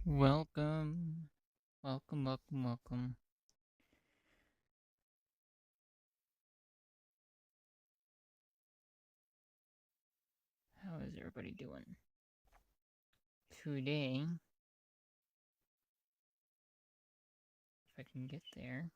Welcome, welcome. How is everybody doing? Today, if I can get there,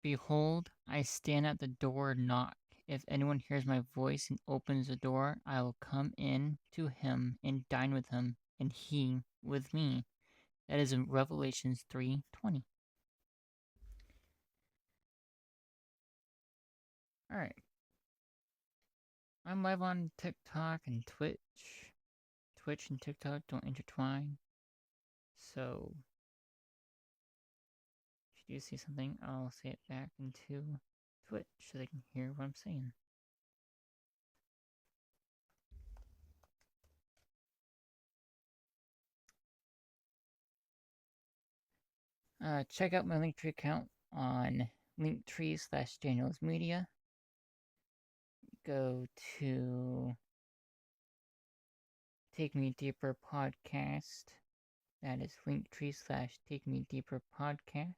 behold, I stand at the door and knock. If anyone hears my voice and opens the door, I will come in to him and dine with him, and he with me. That is in Revelations 3:20. All right, I'm live on TikTok and Twitch. Twitch and TikTok don't intertwine, so if you do see something, I'll say it back into Twitch so they can hear what I'm saying. Check out my Linktree account on Linktree/Daniels Media. Go to Take Me Deeper Podcast. That is Linktree/Take Me Deeper Podcast.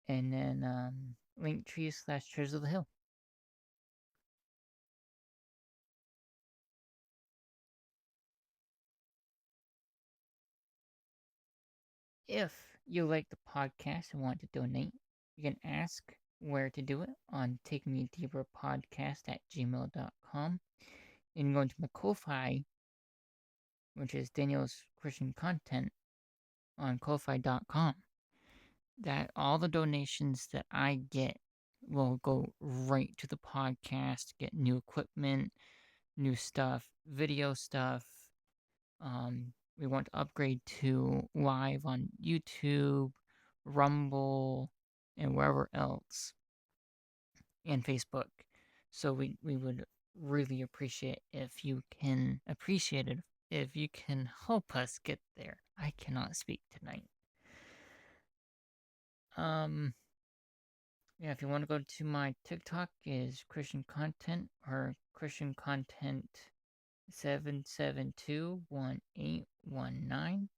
And then Linktree/Treasures of the Hill. If you like the podcast and want to donate, you can ask where to do it on takemedeeperpodcast@gmail.com. You can go into my Ko-Fi, which is Daniel's Christian Content, on Ko-Fi.com. That all the donations that I get will go right to the podcast, get new equipment, new stuff, video stuff. We want to upgrade to live on YouTube, Rumble, and wherever else, and Facebook. So we would really appreciate if you can help us get there. I cannot speak tonight. Yeah, if you want to go to my TikTok is Christian Content or Christian Content 7721819.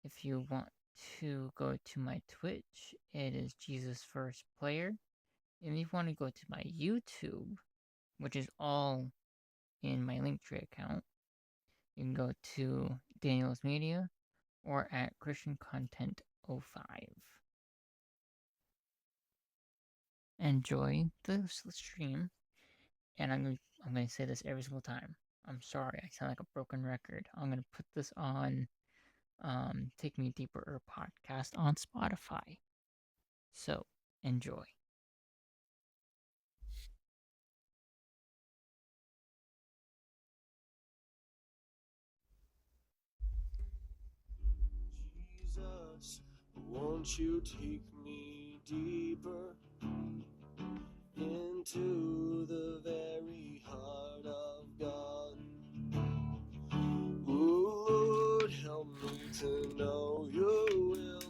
If you want to go to my Twitch, it is Jesus First Player. And if you want to go to my YouTube, which is all in my Linktree account, you can go to Daniels Media or at Christian Content 05. Enjoy the stream, and I'm going to say this every single time. I'm sorry, I sound like a broken record. I'm going to put this on Take Me Deeper podcast on Spotify. So, enjoy. Jesus, won't you take me deeper into the very heart of God? Ooh, Lord, help me to know your will.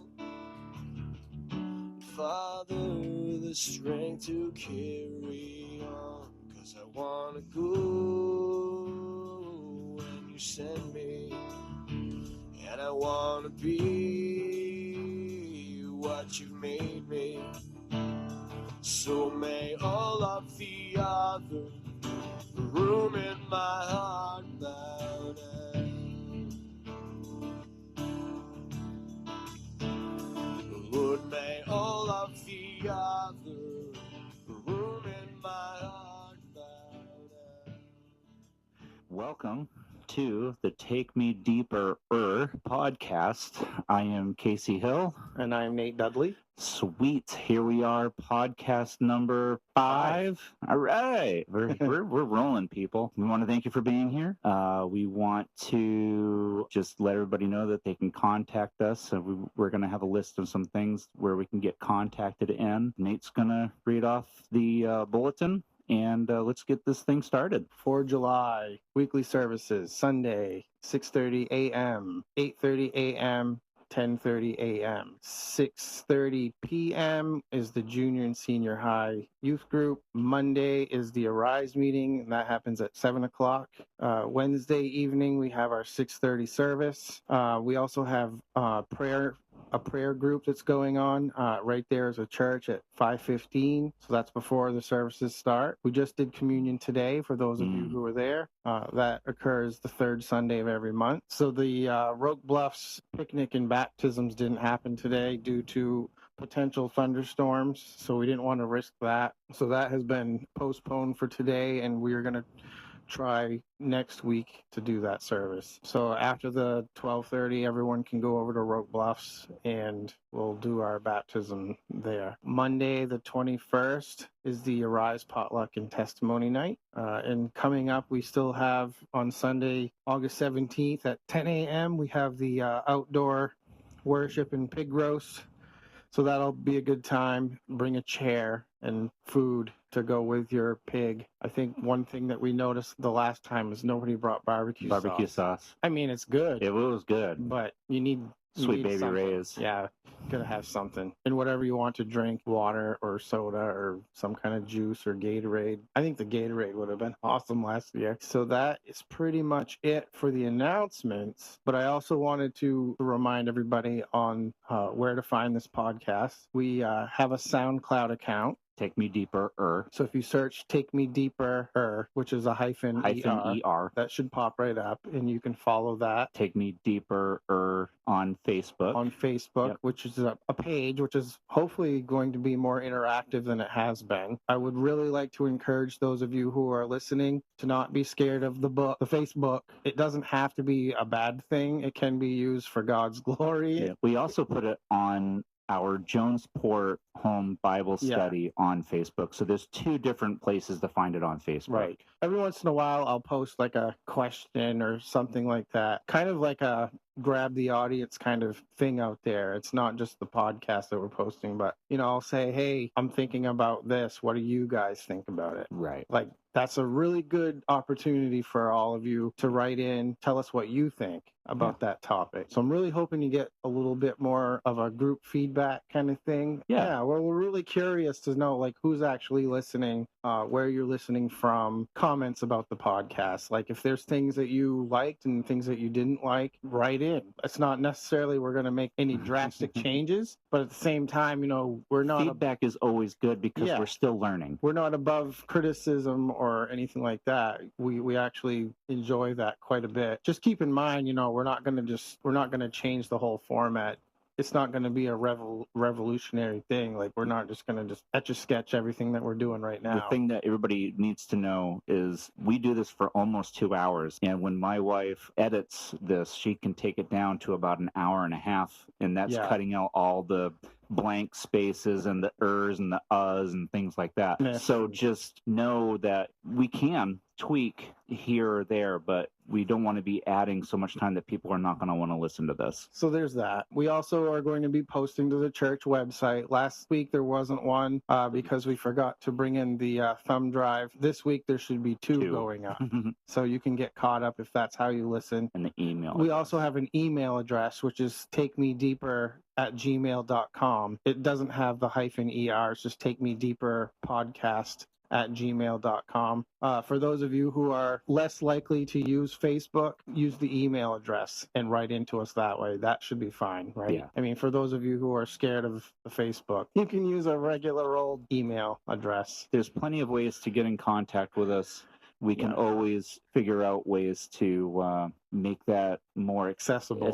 Father, the strength to carry on, 'cause I wanna go when you send me, and I wanna be what you made me. So may all of the other room in my heart bow down. Lord, may all of the other room in my heart bow down. Welcome to the Take Me Deeper podcast. I am Casey Hill. And I'm Nate Dudley. Sweet. Here we are, podcast number 5. All right. We're rolling, people. We want to thank you for being here. We want to just let everybody know that they can contact us. So we're going to have a list of some things where we can get contacted in. Nate's going to read off the bulletin. And let's get this thing started. 4 July, weekly services, Sunday, 6:30 a.m., 8:30 a.m. 10:30 a.m. 6:30 p.m. is the junior and senior high youth group. Monday is the Arise meeting, and that happens at 7 o'clock. Wednesday evening, we have our 6:30 service. We also have a prayer group that's going on. Right there is a church at 5:15, so that's before the services start. We just did communion today for those of you who were there. That occurs the third Sunday of every month. So the Rogue Bluffs picnic and baptisms didn't happen today due to potential thunderstorms, so we didn't want to risk that. So that has been postponed for today, and we are going to try next week to do that service. So after the 12:30, everyone can go over to Rogue Bluffs and we'll do our baptism there. Monday, the 21st, is the Arise Potluck and Testimony Night. And coming up, we still have on Sunday, August 17th at 10 a.m., we have the outdoor worship and pig roast. So that'll be a good time. Bring a chair and food to go with your pig. I think one thing that we noticed the last time is nobody brought barbecue sauce. I mean, it's good, It was good. but you need Sweet Baby something. Ray's. Yeah, gotta have something. And whatever you want to drink, water or soda or some kind of juice or Gatorade. I think the Gatorade would have been awesome last year. So that is pretty much it for the announcements. But I also wanted to remind everybody on where to find this podcast. We have a SoundCloud account. Take Me Deeper. So if you search Take Me Deeper, which is a hyphen ER. that should pop right up, and you can follow that. Take Me Deeper on Facebook. On Facebook, Yep. which is a page which is hopefully going to be more interactive than it has been. I would really like to encourage those of you who are listening to not be scared of the Facebook. It doesn't have to be a bad thing. It can be used for God's glory. Yeah. We also put it on our Jonesport Home Bible Study on Facebook. So there's two different places to find it on Facebook. Right. Every once in a while, I'll post like a question or something like that, kind of like a grab the audience kind of thing out there. It's not just the podcast that we're posting, but, I'll say, hey, I'm thinking about this. What do you guys think about it? Right. Like, that's a really good opportunity for all of you to write in, tell us what you think about that topic. So I'm really hoping you get a little bit more of a group feedback kind of thing. Yeah. Well, we're really curious to know like who's actually listening, where you're listening from, comments about the podcast. Like if there's things that you liked and things that you didn't like, write in. It's not necessarily we're going to make any drastic changes, but at the same time, we're not feedback is always good because we're still learning. We're not above criticism or anything like that. We actually enjoy that quite a bit. Just keep in mind, we're not going to change the whole format. It's not going to be a revolutionary thing. Like we're not just going to just etch a sketch everything that we're doing right now. The thing that everybody needs to know is we do this for almost 2 hours. And when my wife edits this, she can take it down to about an hour and a half. And that's cutting out all the blank spaces and the ers and the and things like that. Yeah. So just know that we can tweak here or there, but we don't want to be adding so much time that people are not going to want to listen to this. So there's that. We also are going to be posting to the church website. Last week there wasn't one because we forgot to bring in the thumb drive. This week there should be two going up. So you can get caught up if that's how you listen. And the email. We also have an email address, which is takemedeeper@gmail.com. It doesn't have the hyphen ER. It's just take me deeper podcast@gmail.com. For those of you who are less likely to use Facebook, use the email address and write into us that way. That should be fine, right? Yeah. I mean, for those of you who are scared of the Facebook, you can use a regular old email address. There's plenty of ways to get in contact with us. We can always figure out ways to make that more accessible.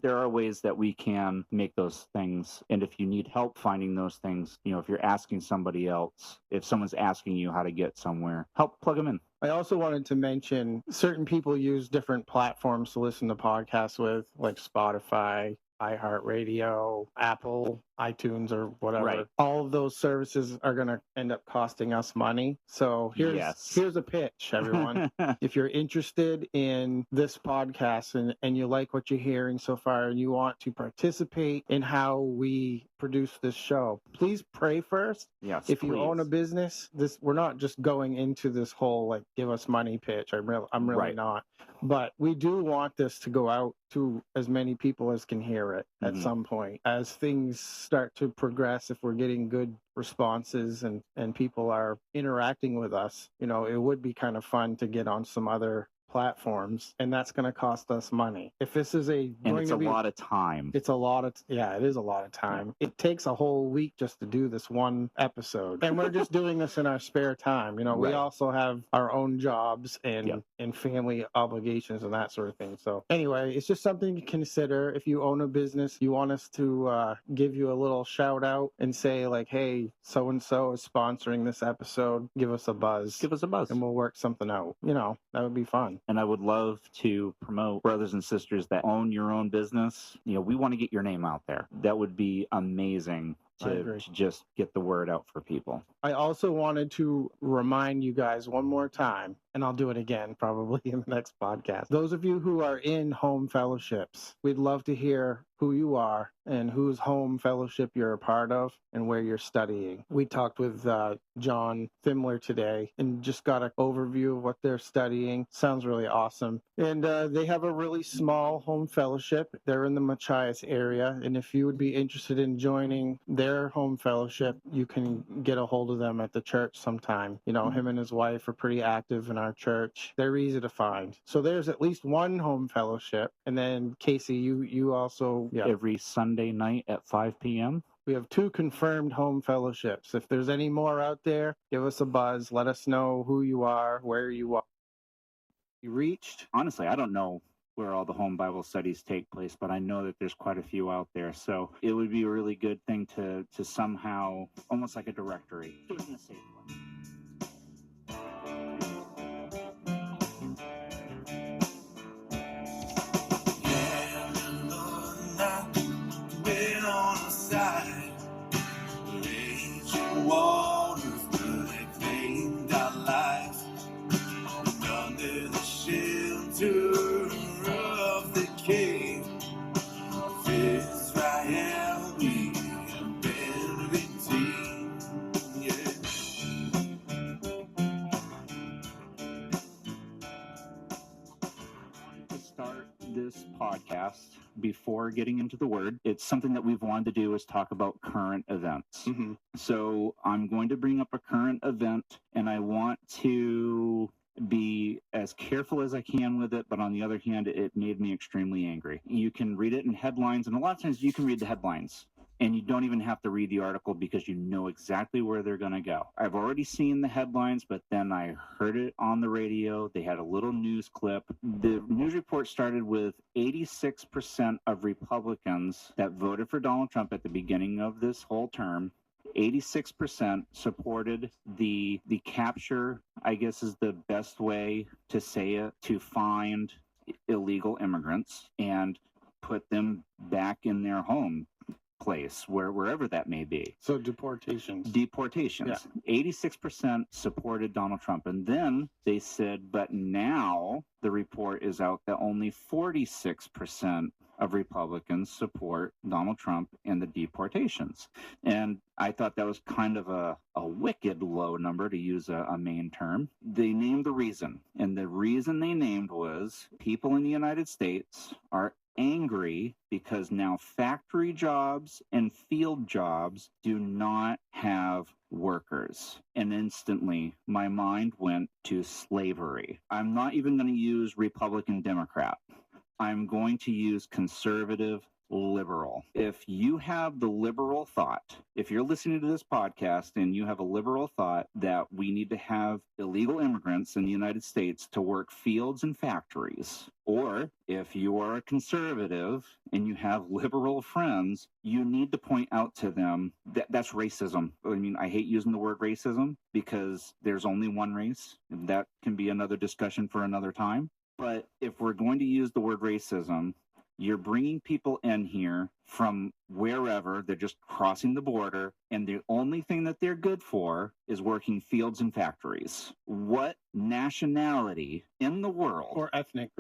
There are ways that we can make those things. And if you need help finding those things, if you're asking somebody else, if someone's asking you how to get somewhere, help plug them in. I also wanted to mention certain people use different platforms to listen to podcasts with, like Spotify, iHeartRadio, Apple, iTunes, or whatever. Right. All of those services are going to end up costing us money. So here's a pitch, everyone. If you're interested in this podcast and you like what you're hearing so far and you want to participate in how we produce this show. Please pray first. Yes, If you own a please. business, we're not just going into this whole like give us money pitch. I'm really Right. not. But we do want this to go out to as many people as can hear it at Mhm. some point. As things start to progress, if we're getting good responses and people are interacting with us, it would be kind of fun to get on some other platforms, and that's going to cost us money. If this is And going it's to a be lot of time. it's a lot of it is a lot of time. It takes a whole week just to do this one episode, and we're just doing this in our spare time. We Right. also have our own jobs and Yep. and family obligations and that sort of thing. So anyway, it's just something to consider. If you own a business, you want us to give you a little shout out and say like, hey, so and so is sponsoring this episode, give us a buzz. Give us a buzz. And we'll work something out. That would be fun. And I would love to promote brothers and sisters that own your own business. We want to get your name out there. That would be amazing I to agree. just get the word out for people. I also wanted to remind you guys one more time, and I'll do it again probably in the next podcast. Those of you who are in home fellowships, we'd love to hear who you are and whose home fellowship you're a part of and where you're studying. We talked with John Thimler today and just got an overview of what they're studying. Sounds really awesome. And they have a really small home fellowship. They're in the Machias area. And if you would be interested in joining their home fellowship, you can get a hold of them at the church sometime. Him and his wife are pretty active in our church. They're easy to find. So there's at least one home fellowship. And then Casey, you also Every Sunday night at 5 p.m. We have 2 confirmed home fellowships. If there's any more out there, give us a buzz. Let us know who you are, where you are. You reached. Honestly, I don't know where all the home Bible studies take place, but I know that there's quite a few out there. So it would be a really good thing to somehow, almost like a directory, do it in a safe way. Waters that claimed our life, and under the shelter of the cave of Israel we have been redeemed. To start this podcast, before getting into the word, it's something that we've wanted to do is talk about current events. Mm-hmm. So I'm going to bring up a current event, and I want to be as careful as I can with it, but on the other hand, it made me extremely angry. You can read it in headlines, and a lot of times you can read the headlines and you don't even have to read the article because you know exactly where they're going to go. I've already seen the headlines, but then I heard it on the radio. They had a little news clip. The news report started with 86% of Republicans that voted for Donald Trump at the beginning of this whole term. 86% supported the capture, I guess is the best way to say it, to find illegal immigrants and put them back in their home place, wherever that may be. So deportations. 86% supported Donald Trump. And then they said, but now the report is out that only 46% of Republicans support Donald Trump and the deportations. And I thought that was kind of a wicked low number, to use a main term. They named the reason, and the reason they named was people in the United States are angry because now factory jobs and field jobs do not have workers. And instantly my mind went to slavery. I'm not even going to use Republican Democrat. I'm going to use conservative liberal. If you have the liberal thought, if you're listening to this podcast and you have a liberal thought that we need to have illegal immigrants in the United States to work fields and factories, or if you are a conservative and you have liberal friends, you need to point out to them that that's racism. I mean, I hate using the word racism because there's only one race. That can be another discussion for another time. But if we're going to use the word racism, you're bringing people in here from wherever, they're just crossing the border, and the only thing that they're good for is working fields and factories. What nationality in the world Or ethnic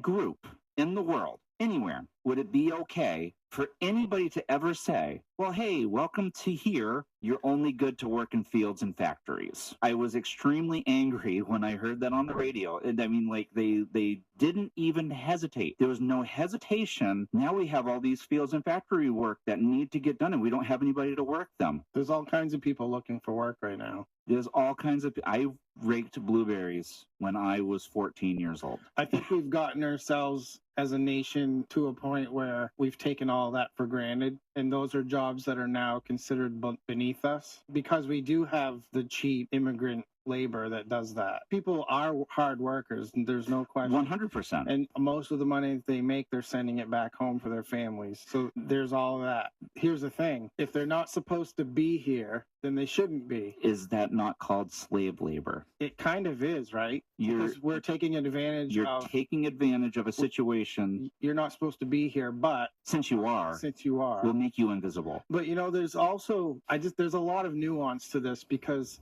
group. in the world anywhere, would it be okay for anybody to ever say, well, hey, welcome to here. You're only good to work in fields and factories? I was extremely angry when I heard that on the radio. And I mean, like, they didn't even hesitate. There was no hesitation. Now we have all these fields and factory work that need to get done, and we don't have anybody to work them. There's all kinds of people looking for work right now. There's all kinds of. I raked blueberries when I was 14 years old. I think we've gotten ourselves as a nation to a point where we've taken all that for granted. And those are jobs that are now considered beneath us because we do have the cheap immigrant labor that does that. People are hard workers, and there's no question. 100%. And most of the money that they make, they're sending it back home for their families. So there's all of that. Here's the thing. If they're not supposed to be here, then they shouldn't be. Is that not called slave labor? It kind of is, right? Because we're taking advantage You're taking advantage of a situation. You're not supposed to be here, but since you are, we'll make you invisible. But there's also there's a lot of nuance to this because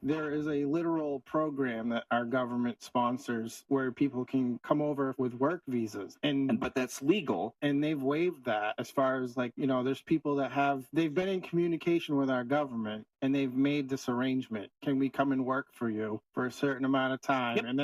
there is a literal program that our government sponsors where people can come over with work visas but that's legal, and they've waived that as far as there's people that they've been in communication with our government and they've made this arrangement. Can we come and work for you for a certain amount of time? Yep. And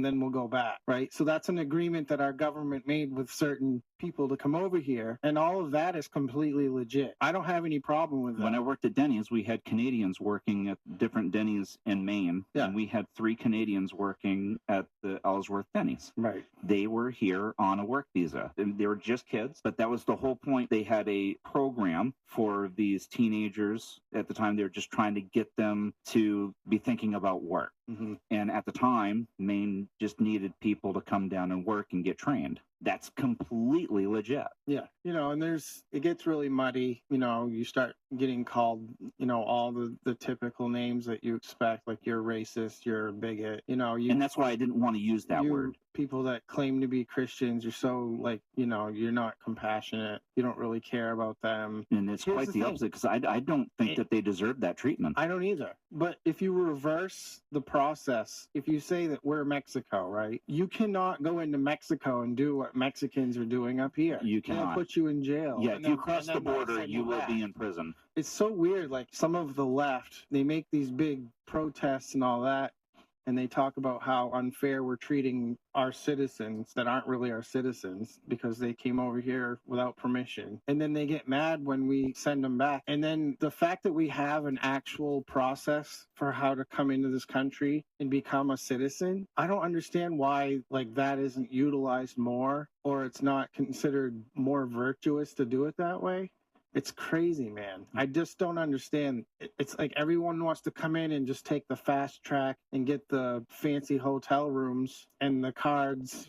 then we'll go back, right? So that's an agreement that our government made with certain people to come over here, and all of that is completely legit. I don't have any problem with that. When I worked at Denny's, we had Canadians working at different Denny's in Maine, and we had 3 Canadians working at the Ellsworth Denny's. Right. They were here on a work visa. They were just kids, but that was the whole point. They had a program for these teenagers. At the time, they were just trying to get them to be thinking about work. Mm-hmm. And at the time, Maine just needed people to come down and work and get trained. That's completely legit. Yeah. And it gets really muddy. You start getting called, all the typical names that you expect, like you're racist, you're a bigot, and that's why I didn't want to use that word. People that claim to be Christians, you're so you're not compassionate. You don't really care about them. And it's quite the opposite, because I don't think that they deserve that treatment. I don't either. But if you reverse the process, if you say that we're Mexico, right? You cannot go into Mexico and do what Mexicans are doing up here. You cannot. They'll put you in jail. Yeah, if you cross the border, you will be in prison. It's so weird. Like some of the left, they make these big protests and all that, and they talk about how unfair we're treating our citizens that aren't really our citizens because they came over here without permission. And then they get mad when we send them back. And then the fact that we have an actual process for how to come into this country and become a citizen, I don't understand why that isn't utilized more, or it's not considered more virtuous to do it that way. It's crazy, man. I just don't understand. It's like everyone wants to come in and just take the fast track and get the fancy hotel rooms and the cards,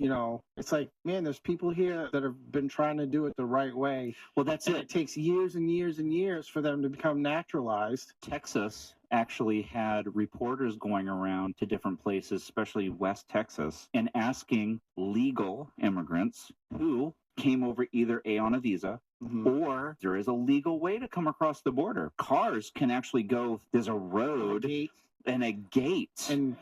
It's like, man, there's people here that have been trying to do it the right way. Well, that's it. It takes years and years and years for them to become naturalized. Texas actually had reporters going around to different places, especially West Texas, and asking legal immigrants who came over either on a visa, or there is a legal way to come across the border. Cars can actually go, there's a road and a gate. And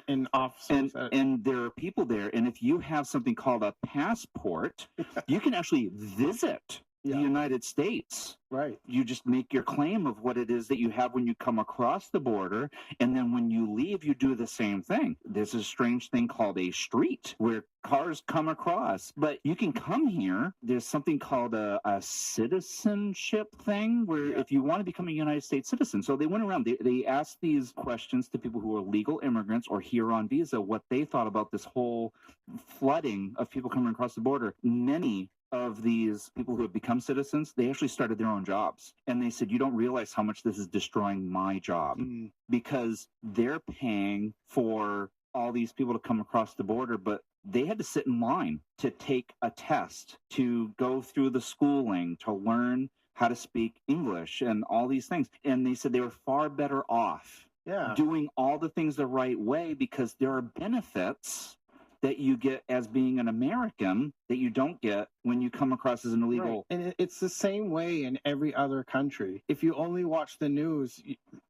there are people there. And if you have something called a passport, you can actually visit the United States. Right. You just make your claim of what it is that you have when you come across the border, and then when you leave, you do the same thing. There's a strange thing called a street where cars come across, but you can come here. There's something called a citizenship thing where if you want to become a United States citizen. So they went around, they asked these questions to people who are legal immigrants or here on visa, what they thought about this whole flooding of people coming across the border. Many of these people who have become citizens, they actually started their own jobs. And they said, you don't realize how much this is destroying my job, because they're paying for all these people to come across the border, but they had to sit in line to take a test, to go through the schooling, to learn how to speak English and all these things. And they said they were far better off doing all the things the right way, because there are benefits that you get as being an American that you don't get when you come across as an illegal. Right. And it's the same way in every other country. If you only watch the news,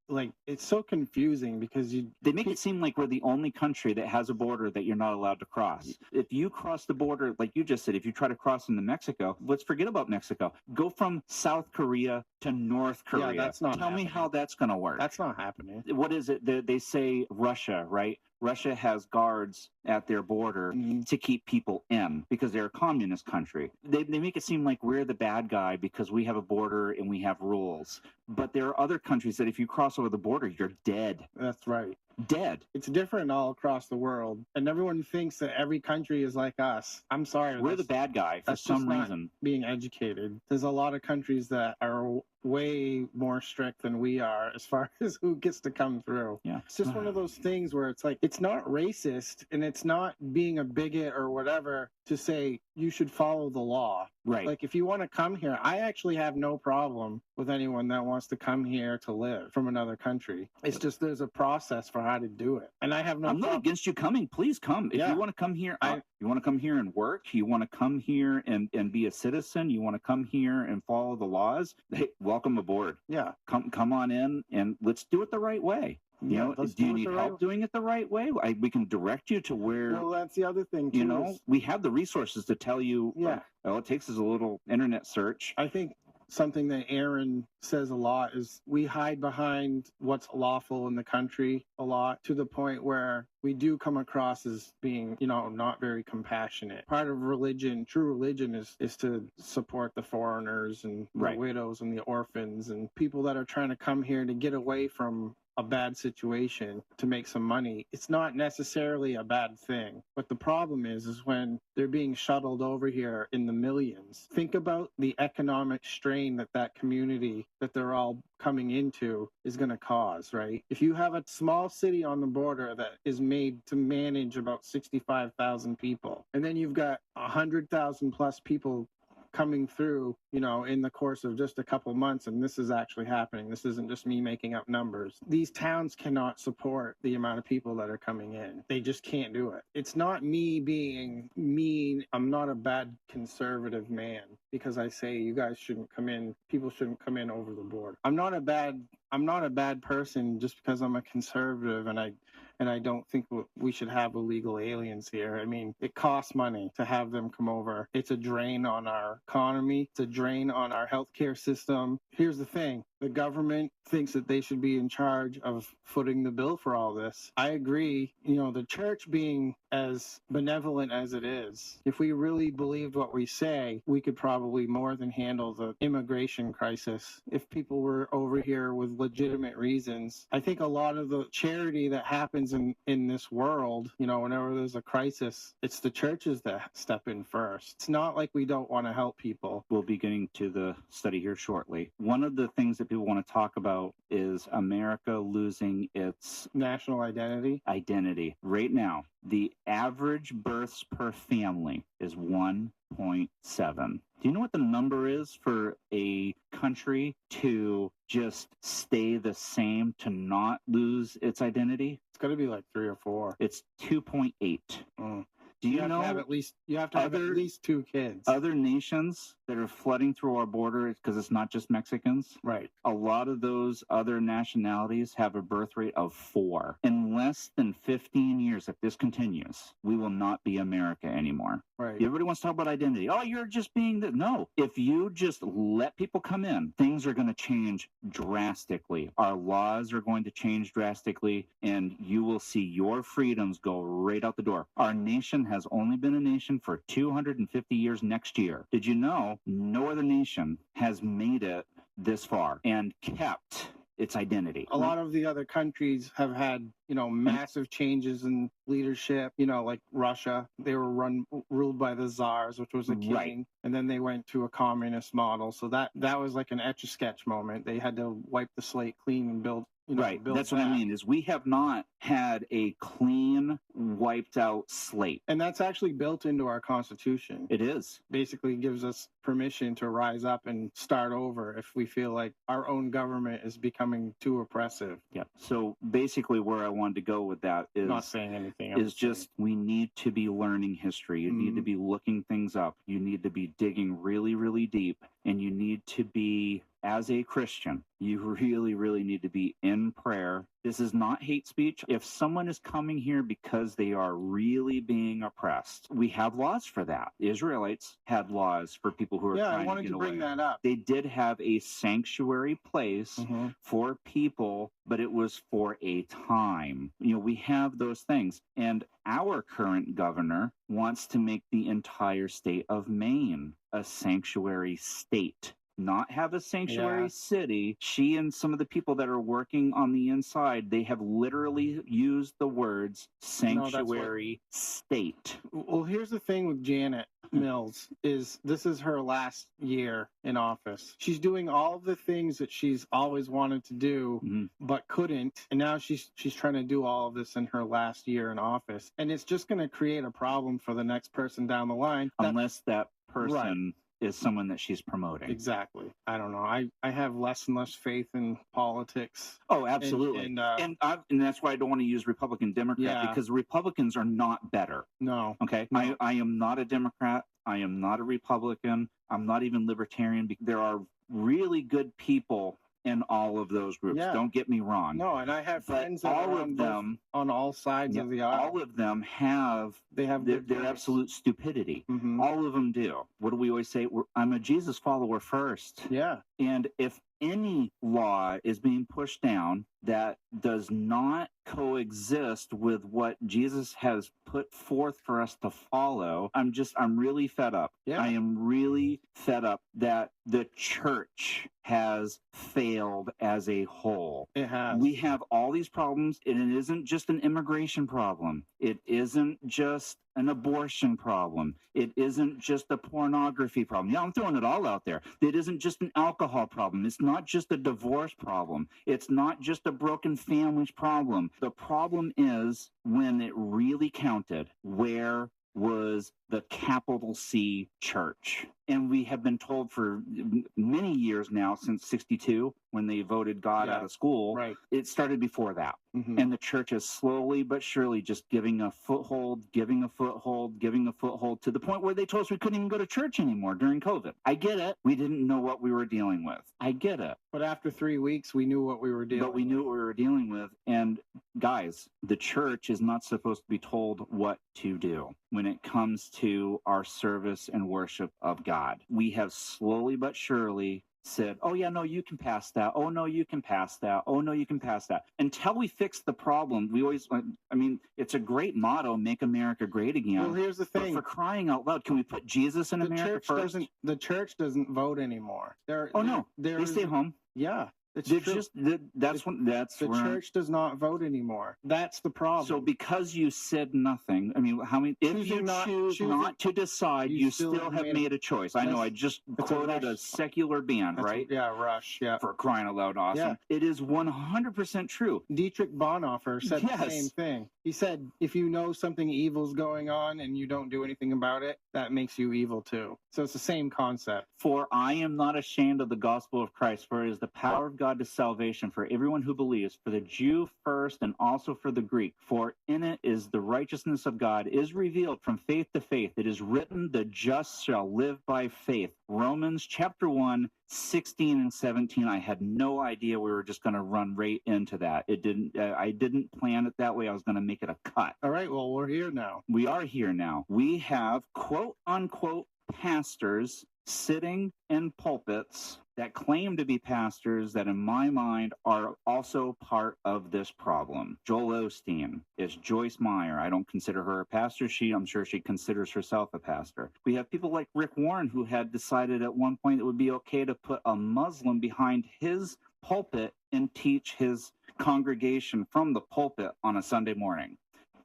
like it's so confusing because They make it seem like we're the only country that has a border that you're not allowed to cross. If you cross the border, like you just said, if you try to cross into Mexico, let's forget about Mexico. Go from South Korea to North Korea. that's not Tell me happening. how that's going to work. That's not happening. What is it? They say Russia, right? Russia has guards at their border to keep people in because they're a communist country. They make it seem like we're the bad guy because we have a border and we have rules. But there are other countries that if you cross over the border, you're dead. That's right. Dead. It's different all across the world, and everyone thinks that every country is like us. I'm sorry, We're the bad guy for that's some just not reason. being educated. There's a lot of countries that are way more strict than we are as far as who gets to come through. Yeah. It's just one of those things where it's like, it's not racist and it's not being a bigot or whatever to say you should follow the law. Right. Like, if you want to come here, I actually have no problem with anyone that wants to come here to live from another country. It's just there's a process for how to do it. And I have no I'm not problem. against you coming. Please come. If Yeah. you want to come here, you want to come here and work, you want to come here and be a citizen, you want to come here and follow the laws, hey, welcome aboard. Yeah. Come on in and let's do it the right way. You know, let's do you it need the help right- doing it the right way? We can direct you to where, Well, that's the other thing too. you know, is we have the resources to tell you. Yeah. All it takes is a little internet search. I think something that Aaron says a lot is we hide behind what's lawful in the country a lot, to the point where we do come across as being, you know, not very compassionate. Part of religion, true religion, is to support the foreigners and the Right. widows and the orphans and people that are trying to come here to get away from a bad situation to make some money. It's not necessarily a bad thing. But the problem is when they're being shuttled over here in the millions. Think about the economic strain that community that they're all coming into is going to cause, right? If you have a small city on the border that is made to manage about 65,000 people, and then you've got 100,000 plus people coming through, you know, in the course of just a couple months, and this is actually happening. This isn't just me making up numbers. These towns cannot support the amount of people that are coming in. They just can't do it. It's not me being mean. I'm not a bad conservative man because I say you guys shouldn't come in. People shouldn't come in over the border. I'm not a bad person just because I'm a conservative and I don't think we should have illegal aliens here. I mean, it costs money to have them come over. It's a drain on our economy. It's a drain on our healthcare system. Here's the thing. The government thinks that they should be in charge of footing the bill for all this. I agree. You know, the church being as benevolent as it is, if we really believed what we say, we could probably more than handle the immigration crisis. If people were over here with legitimate reasons, I think a lot of the charity that happens in this world, you know, whenever there's a crisis, it's the churches that step in first. It's not like we don't want to help people. We'll be getting to the study here shortly. One of the things that people want to talk about is America losing its National identity. Right now, the average births per family is 1.7. Do you know what the number is for a country to just stay the same, to not lose its identity? It's got to be like 3 or 4. It's 2.8. Do you have know to have at least 2 kids. Other nations that are flooding through our border, because it's not just Mexicans, Right. a lot of those other nationalities have a birth rate of 4. In less than 15 years, if this continues, we will not be America anymore. Right. Everybody wants to talk about identity. Oh, you're just being the... No. If you just let people come in, things are going to change drastically. Our laws are going to change drastically, and you will see your freedoms go right out the door. Our nation has only been a nation for 250 years next year. Did you know no other nation has made it this far and kept its identity? A lot of the other countries have had, you know, massive changes in leadership, you know, like Russia. They were ruled by the czars, which was a king. Right. And then they went to a communist model. So that was like an Etch-a-Sketch moment. They had to wipe the slate clean and build. Right. That's what I mean, is we have not had a clean, wiped out slate. And that's actually built into our Constitution. It is. Basically gives us permission to rise up and start over if we feel like our own government is becoming too oppressive. Yeah. So basically where I wanted to go with that is Not saying anything. is just we need to be learning history. You need to be looking things up. You need to be digging really, really deep and you need to be, as a Christian, you really, really need to be in prayer. This is not hate speech. If someone is coming here because they are really being oppressed, we have laws for that. The Israelites had laws for people who are Yeah, I trying wanted to to get bring away. that up. They did have a sanctuary place Mhm. for people, but it was for a time. We have those things. And our current governor wants to make the entire state of Maine a sanctuary state, not have a sanctuary Yeah. city. She and some of the people that are working on the inside, they have literally used the words sanctuary state. Well, here's the thing with Janet Mills is this is her last year in office. She's doing all of the things that she's always wanted to do Mhm. but couldn't, and now she's trying to do all of this in her last year in office, and it's just going to create a problem for the next person down the line. Unless that person is someone that she's promoting. Exactly. I don't know. I have less and less faith in politics. Oh, absolutely. And that's why I don't want to use Republican, Democrat, because Republicans are not better. No. Okay. No. I am not a Democrat. I am not a Republican. I'm not even libertarian. There are really good people in all of those groups. Yeah. Don't get me wrong. No, and I have But friends that all are of them, on all sides of the aisle. all of them have They have their absolute stupidity. Mhm. All of them do. What do we always say? I'm a Jesus follower first. Yeah. And if any law is being pushed down that does not coexist with what Jesus has put forth for us to follow, I'm really fed up. Yeah. I am really fed up that the church has failed as a whole. It has. We have all these problems, and it isn't just an immigration problem. It isn't just an abortion problem. It isn't just a pornography problem. Yeah, I'm throwing it all out there. It isn't just an alcohol problem. It's not just a divorce problem. It's not just a broken families problem. The problem is, when it really counted, where was the capital C church? And we have been told for many years now, since 62, when they voted God out of school. Right. It started before that. Mhm. And the church is slowly but surely just giving a foothold to the point where they told us we couldn't even go to church anymore during COVID. I get it. We didn't know what we were dealing with. I get it. But after 3 weeks, we knew what we were dealing with. But we knew what we were dealing with. And guys, the church is not supposed to be told what to do when it comes to our service and worship of God. We have slowly but surely said, oh, yeah, no, you can pass that. Oh, no, you can pass that. Oh, no, you can pass that. Until we fix the problem, we always, it's a great motto, make America great again. Well, here's the thing. But for crying out loud, can we put Jesus in America first? The church doesn't vote anymore. They stay home. Yeah. It's They're true. The church does not vote anymore. That's the problem. So because you said nothing, if you choose not to decide, you still have made a choice. I know I just quoted a secular band, right? Rush. Yeah. For crying out loud, awesome. Yeah. It is 100% true. Dietrich Bonhoeffer said the same thing. He said, if you know something evil's going on and you don't do anything about it, that makes you evil too. So it's the same concept. For I am not ashamed of the gospel of Christ, for it is the power of God to salvation for everyone who believes, for the Jew first and also for the Greek. For in it is the righteousness of God is revealed from faith to faith. It is written, the just shall live by faith. Romans chapter 1, 16 and 17. I had no idea we were just going to run right into that. I didn't plan it that way. I was going to make it a cut. All right, well, we're here now. We are here now. We have quote unquote pastors sitting in pulpits that claim to be pastors that in my mind are also part of this problem. Joel Osteen is Joyce Meyer. I don't consider her a pastor. I'm sure she considers herself a pastor. We have people like Rick Warren, who had decided at one point it would be okay to put a Muslim behind his pulpit and teach his congregation from the pulpit on a Sunday morning.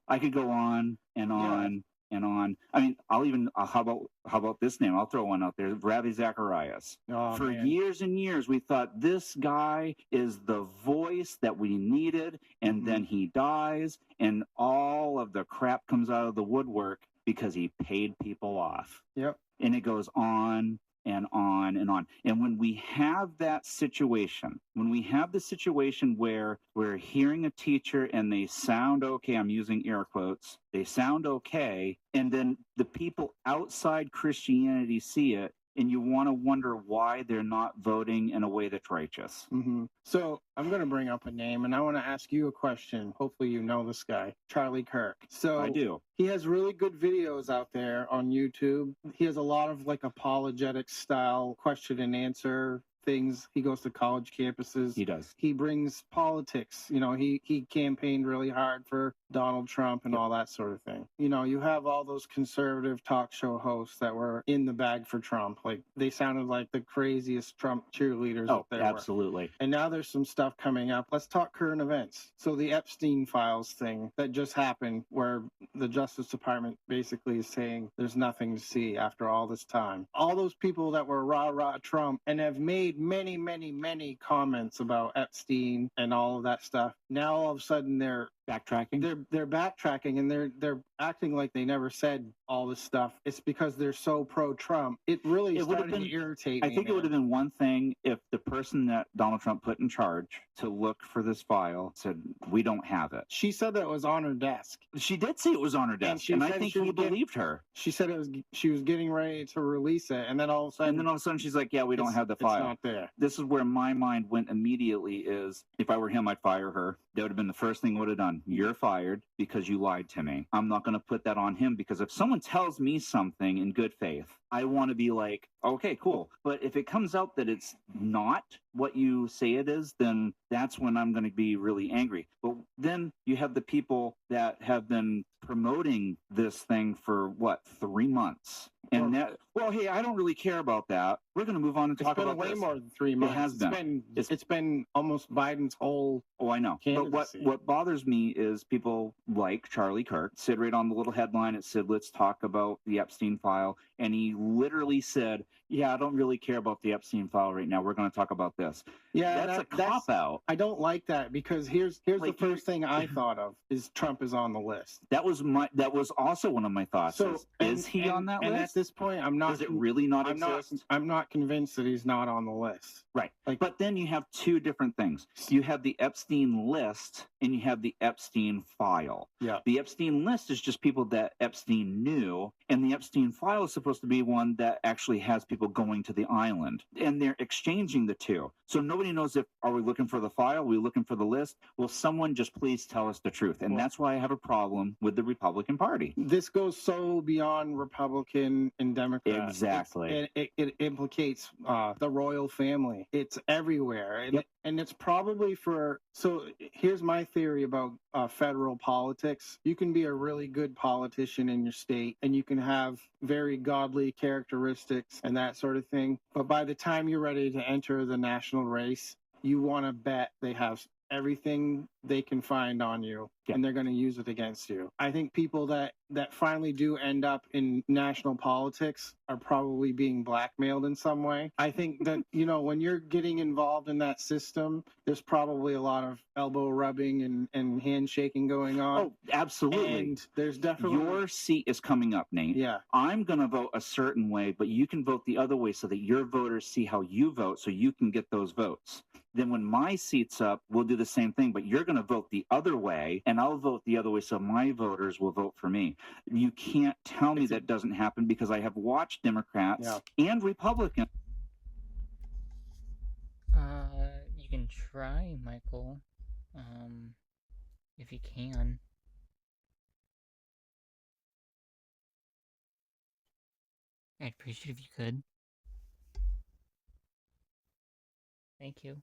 I could go on and on and on. How about this name? I'll throw one out there. Ravi Zacharias. For years and years, we thought this guy is the voice that we needed, and then he dies, and all of the crap comes out of the woodwork because he paid people off. Yep. And it goes on and on and on. And when we have that situation, where we're hearing a teacher and they sound okay, I'm using air quotes, they sound okay, and then the people outside Christianity see it and you want to wonder why they're not voting in a way that's righteous. So I'm going to bring up a name, and I want to ask you a question. Hopefully you know this guy, Charlie Kirk. So I do. He has really good videos out there on YouTube. He has a lot of like apologetic style question and answer things. He goes to college campuses. He does. He brings politics. You know, he campaigned really hard for Donald Trump and all that sort of thing. You know, you have all those conservative talk show hosts that were in the bag for Trump. Like they sounded like the craziest Trump cheerleaders out there. Absolutely. And now there's some stuff coming up. Let's talk current events. So the Epstein files thing that just happened, where the Justice Department basically is saying there's nothing to see after all this time. All those people that were rah Trump and have made many comments about Epstein and all of that stuff. Now all of a sudden they're backtracking. They're backtracking, and they're acting like they never said all this stuff. It's because they're so pro-Trump. It really started to irritate me. I think it would have been one thing if the person that Donald Trump put in charge to look for this file said, we don't have it. She said that it was on her desk. She did say it was on her desk, and I think he believed her. She said she was getting ready to release it, and then all of a sudden she's like, yeah, we don't have the file. It's not there. This is where my mind went immediately is, if I were him, I'd fire her. That would have been the first thing I would have done. You're fired because you lied to me. I'm not going to put that on him, because if someone tells me something in good faith, I want to be like, okay, cool. But if it comes out that it's not what you say it is, then that's when I'm going to be really angry. But then you have the people that have been promoting this thing for 3 months. And hey, I don't really care about that. We're going to move on and talk about this. It's been way more than 3 months. It has been. It's been almost Biden's whole I know. candidacy. But what bothers me is people like Charlie Kirk said right on the little headline, it said, let's talk about the Epstein file. And he literally said, yeah, I don't really care about the Epstein file right now. We're going to talk about this. Yeah, that's a cop-out. I don't like that, because here's the first thing I thought of is Trump is on the list. That was also one of my thoughts. So is he on that list? And at this point, I'm not. Does it really not exist? I'm not convinced that he's not on the list. Right. But then you have two different things. You have the Epstein list and you have the Epstein file. Yeah. The Epstein list is just people that Epstein knew, and the Epstein file is supposed to be one that actually has people going to the island, and they're exchanging the two. So nobody knows are we looking for the file? Are we looking for the list? Will someone just please tell us the truth? And that's why I have a problem with the Republican Party. This goes so beyond Republican and Democrat. Exactly. It implicates the royal family. It's everywhere. And it's probably so here's my theory about federal politics. You can be a really good politician in your state, and you can have very godly characteristics and that sort of thing. But by the time you're ready to enter the national race, you want to bet they have everything they can find on you, and they're going to use it against you. I think people that finally do end up in national politics are probably being blackmailed in some way. I think that, when you're getting involved in that system, there's probably a lot of elbow rubbing and handshaking going on. Oh, absolutely. And there's definitely... Your seat is coming up, Nate. Yeah. I'm going to vote a certain way, but you can vote the other way so that your voters see how you vote, so you can get those votes. Then when my seat's up, we'll do the same thing, but you're going to vote the other way, and I'll vote the other way, so my voters will vote for me. You can't tell me that doesn't happen, because I have watched Democrats and Republicans. You can try, Michael, if you can. I'd appreciate if you could. Thank you.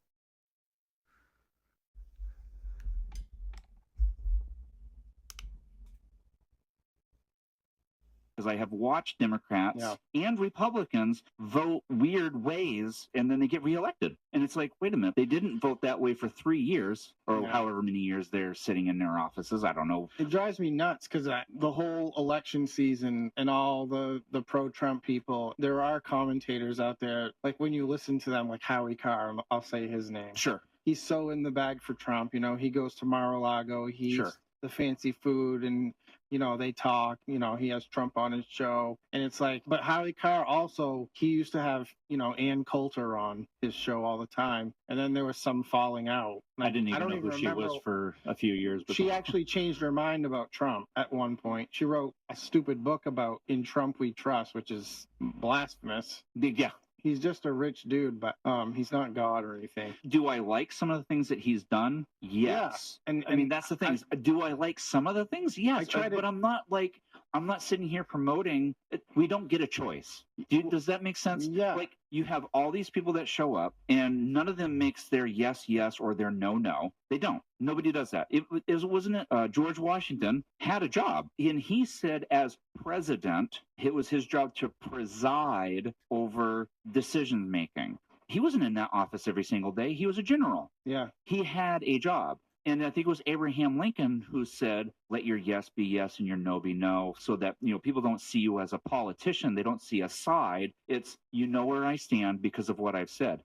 Because I have watched Democrats and Republicans vote weird ways, and then they get reelected. And it's like, wait a minute, they didn't vote that way for 3 years, or however many years they're sitting in their offices. I don't know. It drives me nuts, because the whole election season and all the pro-Trump people, there are commentators out there, like when you listen to them, like Howie Carr, I'll say his name. Sure. He's so in the bag for Trump. He goes to Mar-a-Lago. He eats the fancy food, and they talk, he has Trump on his show. And it's like, but Howie Carr also, he used to have, Ann Coulter on his show all the time. And then there was some falling out. I didn't even don't know who she remember. was for a few years. But She actually changed her mind about Trump at one point. She wrote a stupid book about In Trump We Trust, which is blasphemous. yeah. He's just a rich dude, but he's not God or anything. Do I like some of the things that he's done? Yes. Yeah. I mean, that's the thing. Do I like some of the things? Yes. But I'm not sitting here promoting. We don't get a choice. Does that make sense? Yeah. Like, you have all these people that show up, and none of them makes their yes, yes, or their no, no. They don't. Nobody does that. Wasn't it George Washington had a job, and he said as president, it was his job to preside over decision making. He wasn't in that office every single day. He was a general. Yeah. He had a job. And I think it was Abraham Lincoln who said, let your yes be yes and your no be no, so that, people don't see you as a politician. They don't see a side. It's, where I stand because of what I've said.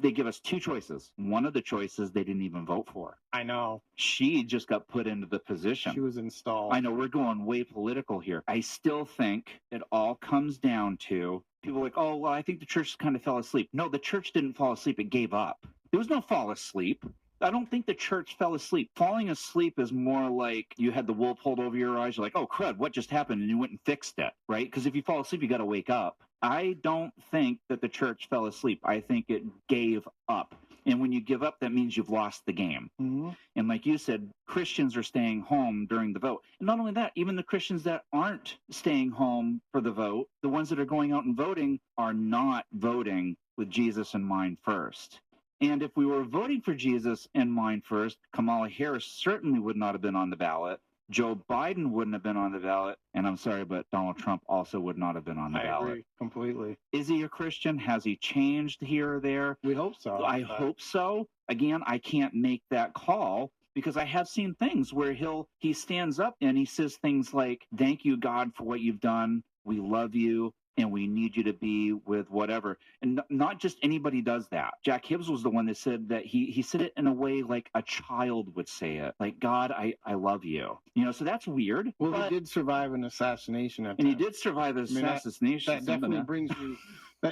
They give us two choices. One of the choices they didn't even vote for. I know. She just got put into the position. She was installed. I know we're going way political here. I still think it all comes down to people like, oh, well, I think the church kind of fell asleep. No, the church didn't fall asleep. It gave up. There was no fall asleep. I don't think the church fell asleep. Falling asleep is more like you had the wool pulled over your eyes. You're like, oh, crud, what just happened? And you went and fixed it, right? Because if you fall asleep, you got to wake up. I don't think that the church fell asleep. I think it gave up. And when you give up, that means you've lost the game. Mm-hmm. And like you said, Christians are staying home during the vote. And not only that, even the Christians that aren't staying home for the vote, the ones that are going out and voting are not voting with Jesus in mind first. And if we were voting for Jesus in mind first, Kamala Harris certainly would not have been on the ballot. Joe Biden wouldn't have been on the ballot. And I'm sorry, but Donald Trump also would not have been on the ballot. I agree completely. Is he a Christian? Has he changed here or there? We hope so. I hope so. Again, I can't make that call because I have seen things where he stands up and he says things like, thank you, God, for what you've done. We love you. And we need you to be with whatever. And not just anybody does that. Jack Hibbs was the one that said that he said it in a way like a child would say it. Like, God, I love you. So that's weird. Well, he did survive an assassination attempt. And he did survive an assassination. That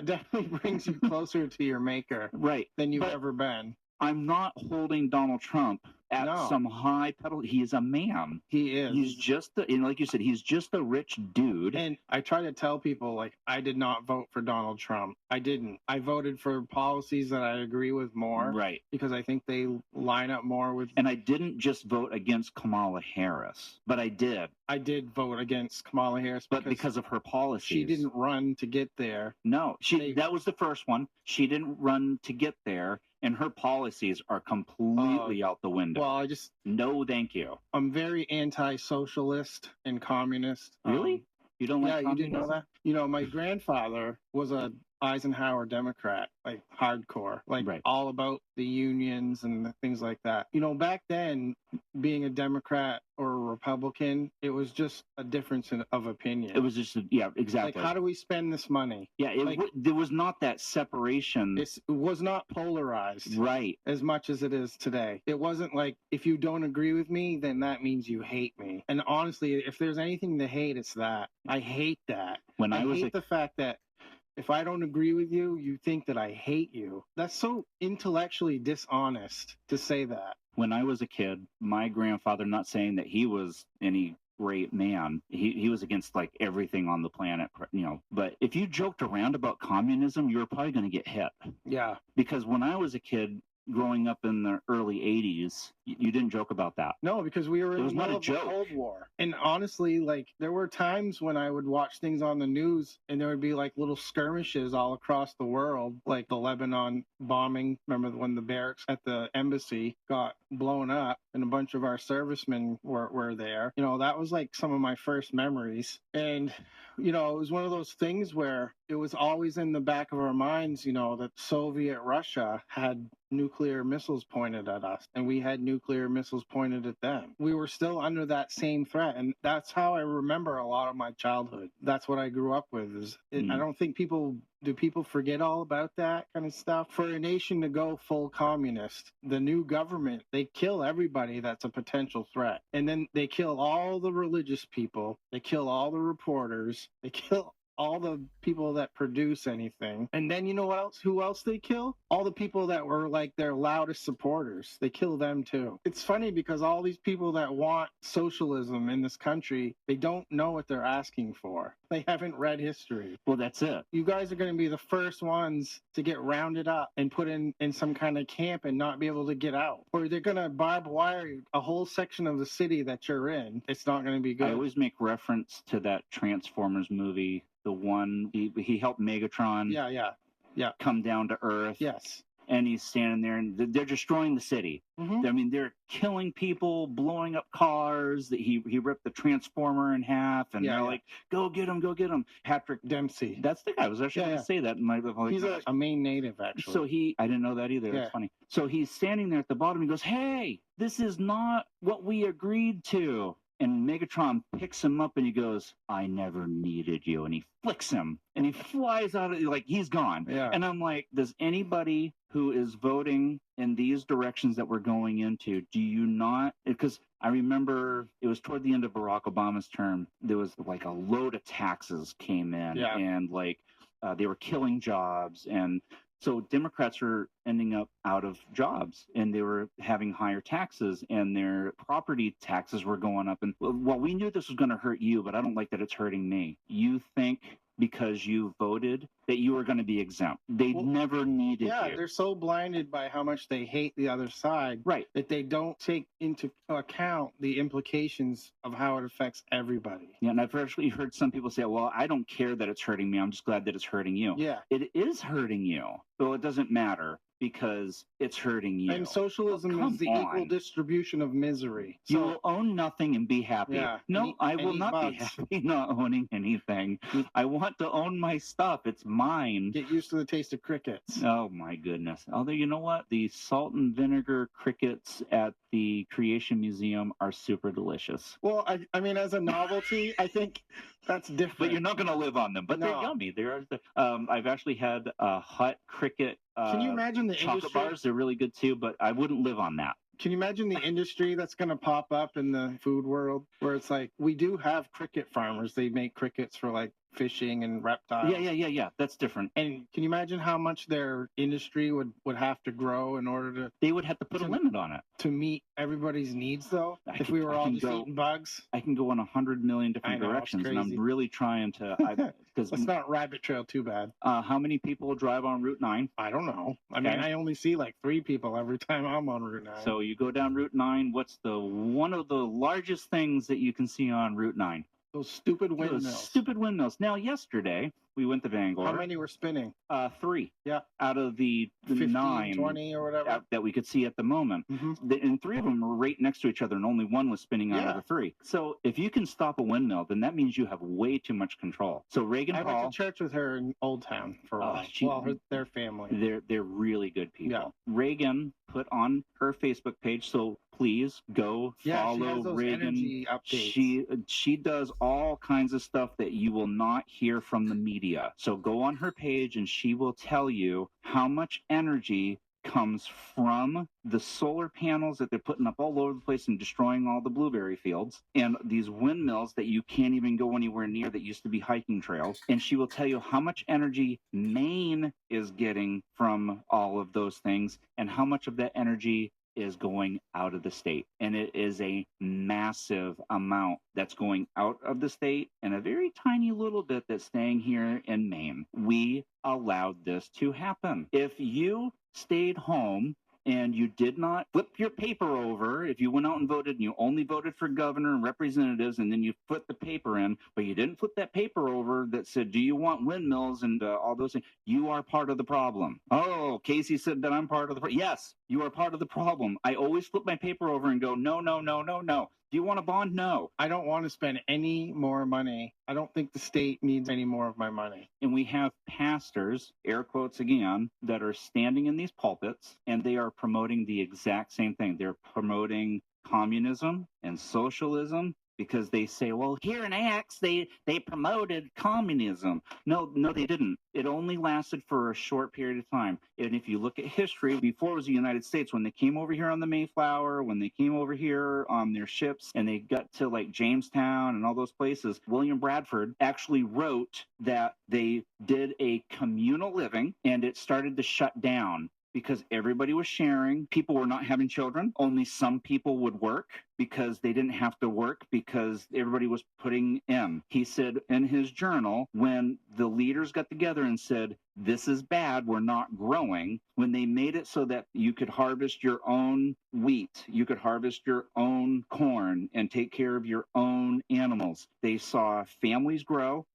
definitely brings you closer to your maker, right, than you've ever been. I'm not holding Donald Trump at some high pedal. He is a man. He is. He's just and like you said, he's just a rich dude. And I try to tell people, like, I did not vote for Donald Trump. I didn't. I voted for policies that I agree with more. Right. Because I think they line up more with. And I didn't just vote against Kamala Harris, but I did. I did vote against Kamala Harris. Because of her policies. She didn't run to get there. No, that was the first one. She didn't run to get there. And her policies are completely out the window. Well, no, thank you. I'm very anti-socialist and communist. Really? You don't like communism? You didn't know that? My grandfather was a Eisenhower Democrat, like hardcore, all about the unions and things like that. Back then, being a Democrat or a Republican, it was just a difference of opinion. It was just, exactly. Like, how do we spend this money? Yeah, there was not that separation. It was not polarized. Right. As much as it is today. It wasn't like, if you don't agree with me, then that means you hate me. And honestly, if there's anything to hate, it's that. I hate that. I hate the fact that if I don't agree with you, you think that I hate you. That's so intellectually dishonest to say that. When I was a kid, my grandfather, not saying that he was any great man, he was against like everything on the planet, but if you joked around about communism, you were probably going to get hit. Yeah. Because when I was a kid, growing up in the early 80s, you didn't joke about that. No, because we were in the middle of the Cold War. And honestly, like, there were times when I would watch things on the news and there would be like little skirmishes all across the world, like the Lebanon bombing. Remember when the barracks at the embassy got blown up and a bunch of our servicemen were there? That was like some of my first memories. And it was one of those things where it was always in the back of our minds, that Soviet Russia had nuclear missiles pointed at us and we had nuclear missiles pointed at them. We were still under that same threat. And that's how I remember a lot of my childhood. That's what I grew up with. I don't think people Do people forget all about that kind of stuff? For a nation to go full communist, the new government, they kill everybody that's a potential threat. And then they kill all the religious people, they kill all the reporters, they kill all the people that produce anything. And then you know what else? Who else they kill? All the people that were like their loudest supporters. They kill them too. It's funny because all these people that want socialism in this country, they don't know what they're asking for. They haven't read history. Well, that's it. You guys are going to be the first ones to get rounded up and put in some kind of camp and not be able to get out. Or they're going to barbed wire a whole section of the city that you're in. It's not going to be good. I always make reference to that Transformers movie, the one he helped Megatron come down to Earth. Yes. And he's standing there, and they're destroying the city. Mm-hmm. I mean, they're killing people, blowing up cars. That he ripped the Transformer in half, and they're like, "Go get him, go get him!" Patrick Dempsey. That's the guy. I was actually going to say that. He's a Maine native, actually. So I didn't know that either. That's funny. So he's standing there at the bottom. He goes, "Hey, this is not what we agreed to." And Megatron picks him up and he goes, "I never needed you." And he flicks him and he flies out of like he's gone. Yeah. And I'm like, does anybody who is voting in these directions that we're going into, do you not? Because I remember it was toward the end of Barack Obama's term, there was like a load of taxes came in and like they were killing jobs. And so Democrats are ending up out of jobs and they were having higher taxes and their property taxes were going up. And well, we knew this was going to hurt you, but I don't like that it's hurting me. You think because you voted that you were going to be exempt. They never needed you. Yeah, they're so blinded by how much they hate the other side that they don't take into account the implications of how it affects everybody. Yeah, and I've actually heard some people say, well, I don't care that it's hurting me. I'm just glad that it's hurting you. Yeah. It is hurting you. So it doesn't matter because it's hurting you. And socialism is the equal distribution of misery. You will own nothing and be happy. Yeah, no, I will not be happy not owning anything. I want to own my stuff. It's mine. Get used to the taste of crickets. Oh, my goodness. Although, you know what? The salt and vinegar crickets at the Creation Museum are super delicious. Well, I mean, as a novelty, I think that's different. But you're not going to live on them. But they're yummy. I've actually had a hot cricket. Can you imagine the chocolate industry? Bars? They're really good too, but I wouldn't live on that. Can you imagine the industry that's going to pop up in the food world where it's like, we do have cricket farmers. They make crickets for like fishing and reptiles. Yeah. That's different. And can you imagine how much their industry would have to grow in order to... They would have to put a limit on it. To meet everybody's needs, though? If we were all just eating bugs? I can go in 100 million different directions, and I'm really trying to... Let's not rabbit trail too bad. How many people drive on Route 9? I don't know. I mean, I only see like 3 people every time I'm on Route 9. So you go down Route 9, what's one of the largest things that you can see on Route 9? Those stupid windmills. Those stupid windmills. Now, yesterday, we went to Vanguard. How many were spinning? 3. Yeah. Out of the 15, 9. 20 or whatever. That we could see at the moment. Mm-hmm. And 3 of them were right next to each other, and only one was spinning out of the 3. So if you can stop a windmill, then that means you have way too much control. So Reagan I Paul... went to church with her in Old Town for a while. Their family. They're really good people. Yeah. Reagan put on her Facebook page, so please go follow she has those Reagan. Energy updates. She does all kinds of stuff that you will not hear from the media. So go on her page and she will tell you how much energy comes from the solar panels that they're putting up all over the place and destroying all the blueberry fields, and these windmills that you can't even go anywhere near that used to be hiking trails. And she will tell you how much energy Maine is getting from all of those things and how much of that energy is going out of the state. And it is a massive amount that's going out of the state and a very tiny little bit that's staying here in Maine. We allowed this to happen. If you stayed home and you did not flip your paper over, if you went out and voted and you only voted for governor and representatives and then you put the paper in, but you didn't flip that paper over that said, do you want windmills and all those things, you are part of the problem. Oh, Casey said that I'm part of the problem. Yes, you are part of the problem. I always flip my paper over and go, no. Do you want a bond? No. I don't want to spend any more money. I don't think the state needs any more of my money. And we have pastors, air quotes again, that are standing in these pulpits and they are promoting the exact same thing. They're promoting communism and socialism because they say, well, here in X, they promoted communism. No, they didn't. It only lasted for a short period of time. And if you look at history, before it was the United States, when they came over here on the Mayflower, when they came over here on their ships and they got to like Jamestown and all those places, William Bradford actually wrote that they did a communal living and it started to shut down because everybody was sharing. People were not having children. Only some people would work because they didn't have to work because everybody was putting in. He said in his journal, when the leaders got together and said, this is bad, we're not growing, when they made it so that you could harvest your own wheat, you could harvest your own corn and take care of your own animals, they saw families grow,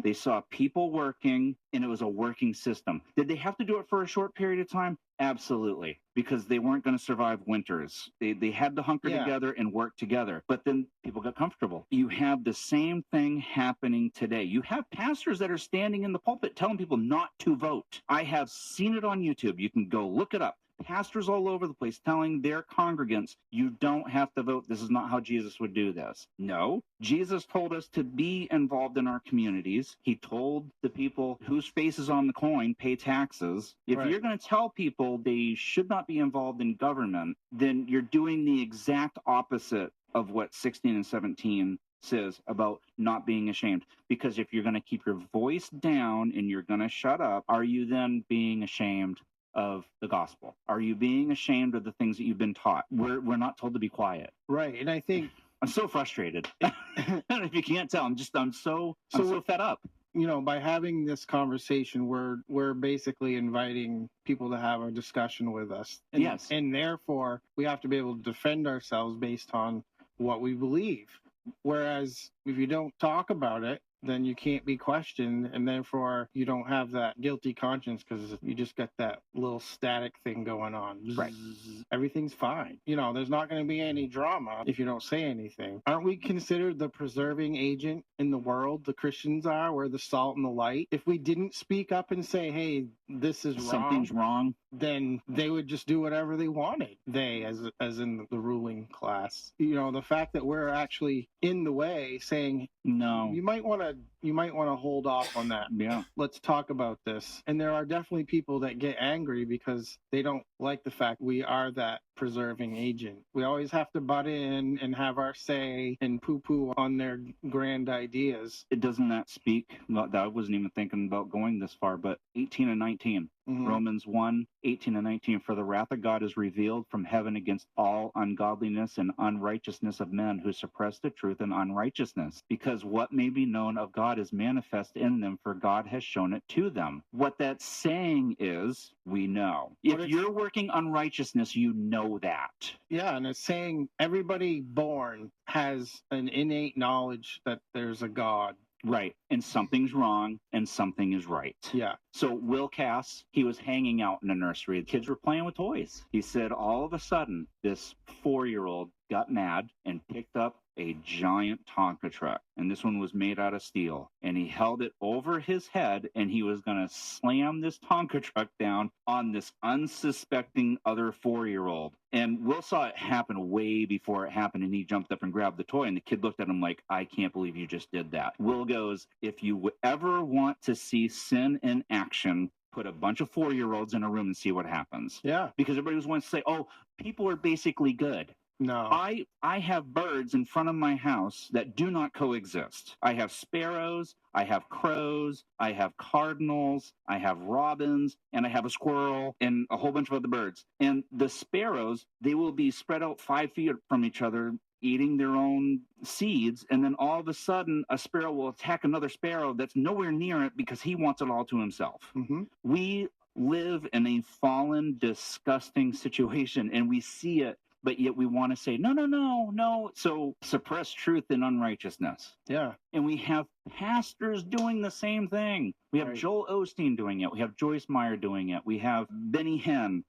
they saw people working, and it was a working system. Did they have to do it for a short period of time? Absolutely, because they weren't going to survive winters. They had to hunker together and work together. But then people got comfortable. You have the same thing happening today. You have pastors that are standing in the pulpit telling people not to vote. I have seen it on YouTube. You can go look it up. Pastors all over the place telling their congregants, you don't have to vote. This is not how Jesus would do this. No, Jesus told us to be involved in our communities. He told the people whose face is on the coin, pay taxes. If you're going to tell people they should not be involved in government, then you're doing the exact opposite of what 16 and 17 says about not being ashamed. Because if you're going to keep your voice down and you're going to shut up, are you then being ashamed of the gospel? Are you being ashamed of the things that you've been taught? We're not told to be quiet. Right. And I think I'm so frustrated. If you can't tell, I'm so fed up. You know, by having this conversation, we're basically inviting people to have a discussion with us. And, yes. And therefore, we have to be able to defend ourselves based on what we believe. Whereas if you don't talk about it, then you can't be questioned, and therefore you don't have that guilty conscience because you just got that little static thing going on. Right. Everything's fine. You know, there's not going to be any drama if you don't say anything. Aren't we considered the preserving agent in the world? The Christians are. We're the salt and the light. If we didn't speak up and say, hey, this is something's wrong, then they would just do whatever they wanted. They, as in the ruling class. You know, the fact that we're actually in the way saying, no, you might want to hold off on that. Yeah. Let's talk about this. And there are definitely people that get angry because they don't like the fact we are that preserving agent. We always have to butt in and have our say and poo-poo on their grand ideas. It doesn't that speak? I wasn't even thinking about going this far, but 18 and 19. Mm-hmm. Romans 1, 18 and 19. For the wrath of God is revealed from heaven against all ungodliness and unrighteousness of men who suppress the truth in unrighteousness, because what may be known of God is manifest in them, for God has shown it to them. What that's saying is, we know. If you're working unrighteousness, you know that. Yeah, and it's saying everybody born has an innate knowledge that there's a God. Right. And something's wrong and something is right. Yeah. So Will Cass, he was hanging out in a nursery. The kids were playing with toys. He said all of a sudden, this 4-year-old got mad and picked up a giant Tonka truck. And this one was made out of steel. And he held it over his head and he was going to slam this Tonka truck down on this unsuspecting other 4-year-old. And Will saw it happen way before it happened, and he jumped up and grabbed the toy, and the kid looked at him like, I can't believe you just did that. Will goes, if you ever want to see sin in action, put a bunch of 4-year-olds in a room and see what happens. Yeah. Because everybody was wanting to say, oh, people are basically good. No. I have birds in front of my house that do not coexist. I have sparrows, I have crows, I have cardinals, I have robins, and I have a squirrel and a whole bunch of other birds. And the sparrows, they will be spread out 5 feet from each other, eating their own seeds, and then all of a sudden a sparrow will attack another sparrow that's nowhere near it because he wants it all to himself. Mm-hmm. We live in a fallen, disgusting situation, and we see it, but yet we want to say, no. So suppress truth in unrighteousness. Yeah. And we have pastors doing the same thing. We have Joel Osteen doing it. We have Joyce Meyer doing it. We have Benny Hinn.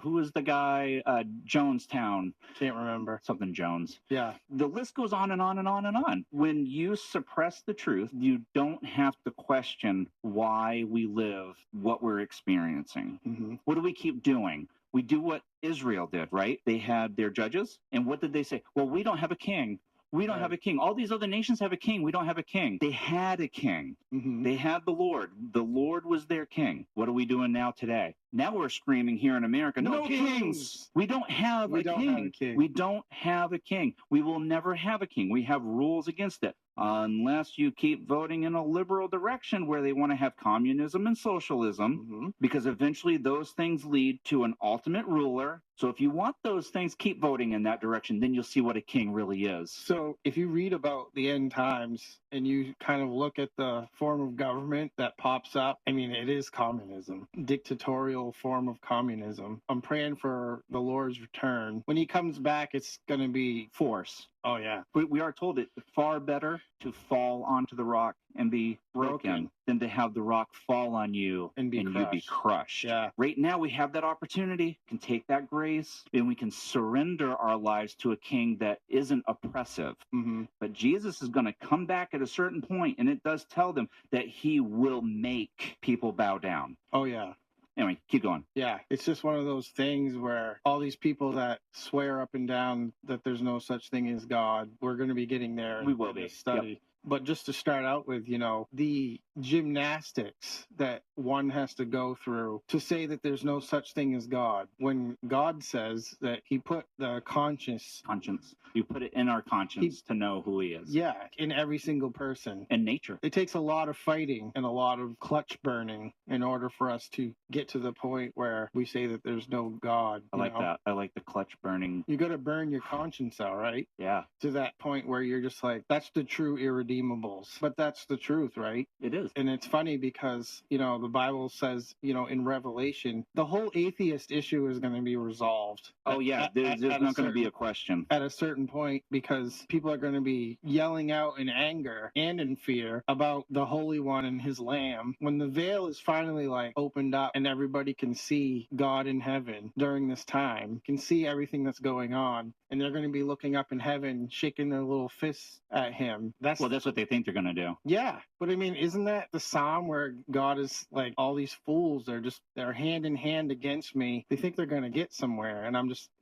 Who was the guy? Jonestown. Can't remember. Something Jones. Yeah. The list goes on and on and on and on. When you suppress the truth, you don't have to question why we live what we're experiencing. Mm-hmm. What do we keep doing? We do what Israel did, right? They had their judges. And what did they say? Well, we don't have a king. We don't Right. have a king. All these other nations have a king. We don't have a king. They had a king. Mhm. They had the Lord. The Lord was their king. What are we doing now today? Now we're screaming here in America, No no kings. kings! We don't have We a don't king. have a king. We don't have a king. We will never have a king. We have rules against it. Unless you keep voting in a liberal direction where they want to have communism and socialism, Mhm. because eventually those things lead to an ultimate ruler. So if you want those things, keep voting in that direction. Then you'll see what a king really is. So if you read about the end times and you kind of look at the form of government that pops up, I mean, it is communism, dictatorial form of communism. I'm praying for the Lord's return. When he comes back, it's going to be, Force. oh yeah, We are told it far better to fall onto the rock and be broken than to have the rock fall on you And be you be crushed. crushed. Yeah. Right now we have that opportunity, can take that grace, and we can surrender our lives to a king that isn't oppressive. hmm But Jesus is going to come back at a certain point, and it does tell them that he will make people bow down. Oh yeah. Anyway, keep going. Yeah, it's just one of those things where all these people that swear up and down that there's no such thing as God, we're going to be getting there We will in be. this study. But just to start out with, the gymnastics that one has to go through to say that there's no such thing as God, when God says that he put the conscience, You put it in our conscience to know who he is. yeah, in every single person. And nature. It takes a lot of fighting and a lot of clutch burning in order for us to get to the point where we say that there's no God. I like that. I like the clutch burning. You got to burn your conscience out, right? Yeah, To that point where you're just like, that's the true irredeemables. But that's the truth, right? it is. And it's funny because, the Bible says, in Revelation, the whole atheist issue is going to be resolved. Oh, yeah. There's not going to be a question. At a certain point, because people are going to be yelling out in anger and in fear about the Holy One and his Lamb. When the veil is finally opened up and everybody can see God in heaven during this time, can see everything that's going on, and they're going to be looking up in heaven, shaking their little fists at him. That's Well, that's what they think they're going to do. yeah, but I mean, isn't that the psalm where God is like, all these fools, they're hand in hand against me. They think they're gonna get somewhere,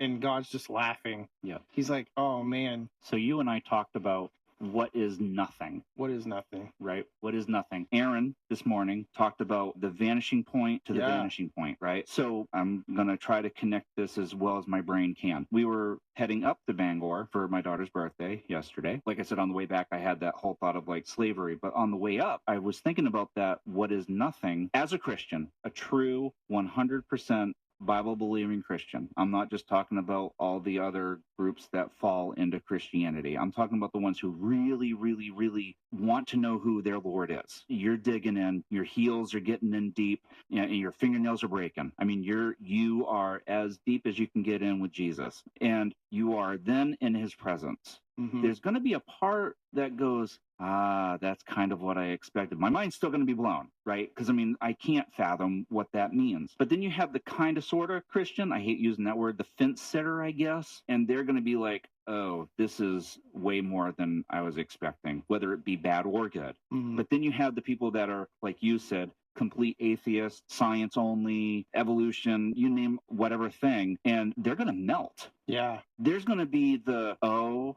and God's just laughing. Yeah. He's like, oh man, So you and I talked about what is nothing, what is nothing? right? What is nothing? Aaron this morning talked about the vanishing point to the Yeah. vanishing point, right? So I'm going to try to connect this as well as my brain can. We were heading up to Bangor for my daughter's birthday yesterday. Like I said, on the way back, I had that whole thought of slavery. But on the way up, I was thinking about that. What is nothing as a Christian, a true 100% Bible believing Christian. I'm not just talking about all the other groups that fall into Christianity. I'm talking about the ones who really, really, really want to know who their Lord is. You're digging in, your heels are getting in deep, and your fingernails are breaking. I mean, you are as deep as you can get in with Jesus, and you are then in his presence. Mhm. There's going to be a part that goes, that's kind of what I expected. My mind's still going to be blown, right? Because, I can't fathom what that means. But then you have the kind of sort of Christian, I hate using that word, the fence sitter, I guess, and they're going to be like, oh, this is way more than I was expecting, whether it be bad or good. Mhm. But then you have the people that are, like you said, complete atheist, science only, evolution, you name whatever thing, and they're going to melt. Yeah. There's going to be the, oh.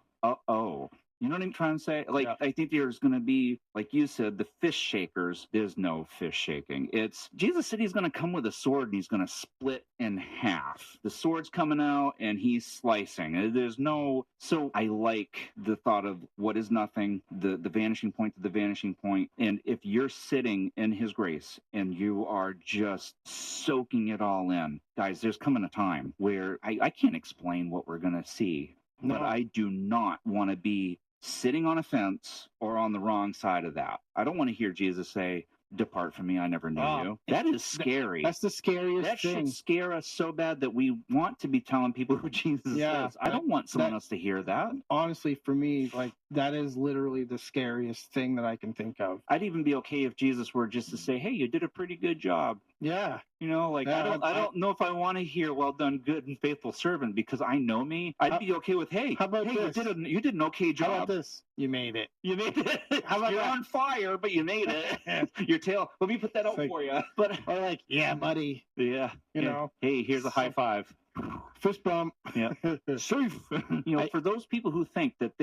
You know what I'm trying to say? Yeah. I think there's going to be, like you said, the fish shakers. There's no fish shaking. Jesus said he's going to come with a sword and he's going to split in half. The sword's coming out and he's slicing. So I like the thought of what is nothing, the vanishing point to the vanishing point. And if you're sitting in his grace and you are just soaking it all in, guys, there's coming a time where I can't explain what we're going to see. No. But I do not want to be sitting on a fence or on the wrong side of that. I don't want to hear Jesus say, depart from me, I never knew you. That is scary. That's the scariest That thing. should scare us so bad that we want to be telling people who Jesus is. I don't want someone else to hear that. Honestly, for me, that is literally the scariest thing that I can think of. I'd even be okay if Jesus were just to say, hey, you did a pretty good job. Yeah. I don't know if I want to hear well done, good and faithful servant, because I know me. I'd be okay with, hey, how about this? You did an okay job. How about this? You made it. You made it. How about You're that? on fire, but you made it. Your tail. Let me put that out like- for you. But Or yeah, buddy. yeah, You yeah. know? Hey, here's a high five. Fist bump. Yeah. Safe. For those people who think that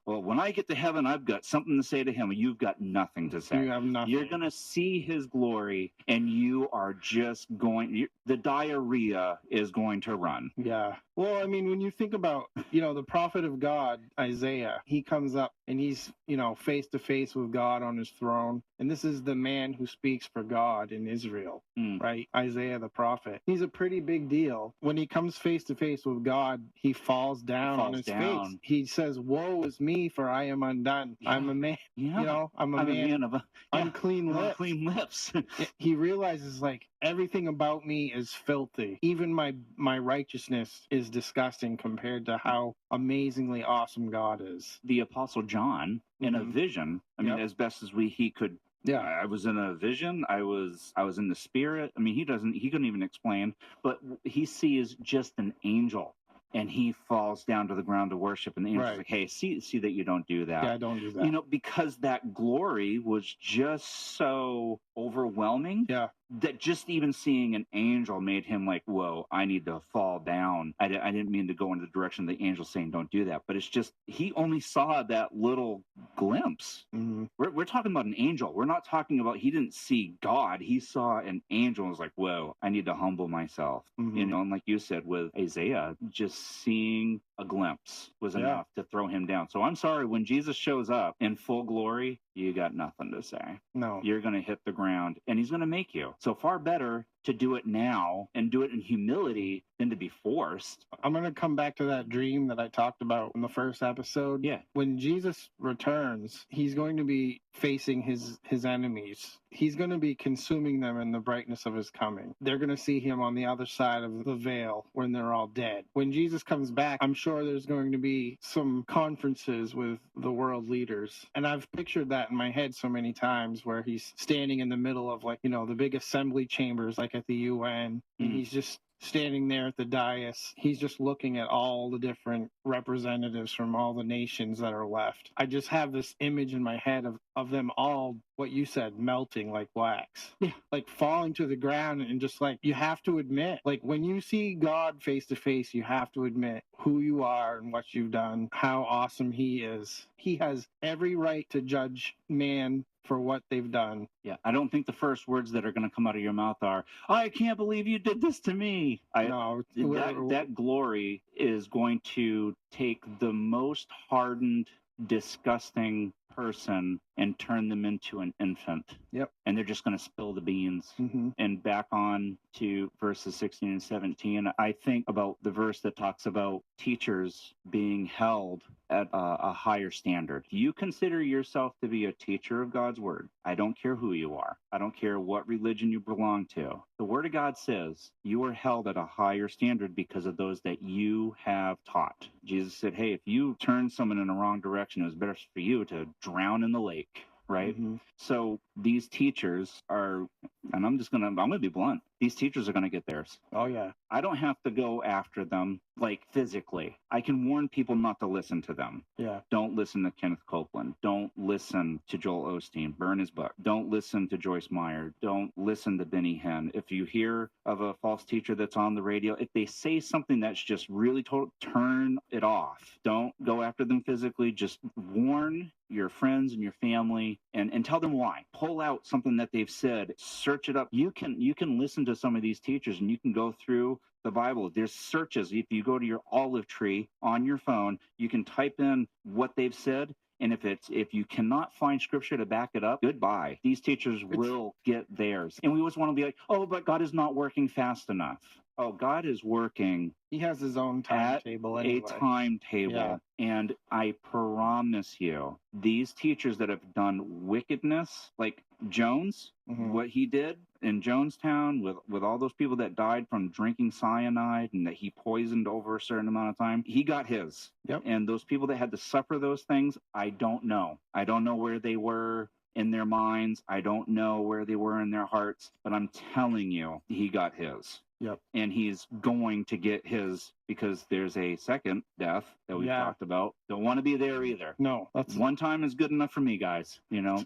when I get to heaven, I've got something to say to him, you've got nothing to say. You have nothing. You're going to see his glory, and you are just the diarrhea is going to run. Yeah. Well, I mean, when you think about, the prophet of God, Isaiah, he comes up and he's, face to face with God on his throne. And this is the man who speaks for God in Israel, right? Isaiah the prophet. He's a pretty big deal. When he comes face to face with God, he falls down on his face. He says, "Woe is me, for I am undone. Yeah. I'm a man." Yeah. I'm a man of unclean lips. Unclean lips. He realizes, like, everything about me is filthy. Even my righteousness is disgusting compared to how amazingly awesome God is. The Apostle John, in a vision, as best as he could. Yeah, I was in a vision. I was in the spirit. I mean, he couldn't even explain, but he sees just an angel. And he falls down to the ground to worship, and the angel's like, "Hey, see that you don't do that." Yeah, don't do that. Because that glory was just so overwhelming. Yeah. That just even seeing an angel made him like, "Whoa, I need to fall down." I didn't mean to go in the direction of the angel saying, "Don't do that," but it's just he only saw that little glimpse. Mm-hmm. We're talking about an angel. We're not talking about he didn't see God. He saw an angel and was like, "Whoa, I need to humble myself." Mm-hmm. And like you said with Isaiah, just seeing a glimpse was enough to throw him down. So I'm sorry, when Jesus shows up in full glory, you got nothing to say. No. You're going to hit the ground, and he's going to make you. So far better to do it now and do it in humility than to be forced. I'm going to come back to that dream that I talked about in the first episode. Yeah. When Jesus returns, he's going to be facing his enemies. He's going to be consuming them in the brightness of his coming. They're going to see him on the other side of the veil when they're all dead. When Jesus comes back, I'm sure there's going to be some conferences with the world leaders. And I've pictured that in my head so many times where he's standing in the middle of, like, the big assembly chambers, like at the UN, and he's just standing there at the dais. He's just looking at all the different representatives from all the nations that are left. I just have this image in my head of them all, what you said, melting like wax. Yeah. Like falling to the ground, and just like, you have to admit, like when you see God face to face, you have to admit who you are and what you've done, how awesome he is. He has every right to judge man for what they've done. Yeah, I don't think the first words that are going to come out of your mouth are, "I can't believe you did this to me." No, that glory is going to take the most hardened, disgusting person and turn them into an infant. Yep. And they're just going to spill the beans. Mm-hmm. And back on to verses 16 and 17, I think about the verse that talks about teachers being held at a higher standard. Do you consider yourself to be a teacher of God's word? I don't care who you are. I don't care what religion you belong to. The word of God says you are held at a higher standard because of those that you have taught. Jesus said, "Hey, if you turn someone in the wrong direction, it was better for you to drown in the lake." Right? Mm-hmm. So these teachers are, and I'm going to be blunt. These teachers are going to get theirs. Oh, yeah. I don't have to go after them, like, physically. I can warn people not to listen to them. Yeah. Don't listen to Kenneth Copeland. Don't listen to Joel Osteen. Burn his book. Don't listen to Joyce Meyer. Don't listen to Benny Hinn. If you hear of a false teacher that's on the radio, if they say something that's just really total, turn it off. Don't go after them physically. Just warn your friends and your family and tell them why. Pull out something that they've said. Search it up. You can listen to some of these teachers, and you can go through the Bible. There's searches. If you go to your olive tree on your phone, you can type in what they've said. And if you cannot find scripture to back it up, goodbye. These teachers will get theirs. And we always want to be like, "Oh, but God is not working fast enough." Oh, God is working. He has his own timetable anyway. A timetable. Yeah. And I promise you, these teachers that have done wickedness, like Jones, what he did in Jonestown with all those people that died from drinking cyanide and that he poisoned over a certain amount of time, he got his. Yep. And those people that had to suffer those things, I don't know. I don't know where they were in their minds. I don't know where they were in their hearts, but I'm telling you, he got his. Yep. And he's going to get his, because there's a second death that we've talked about. Don't want to be there either. No, that's one time is good enough for me, guys.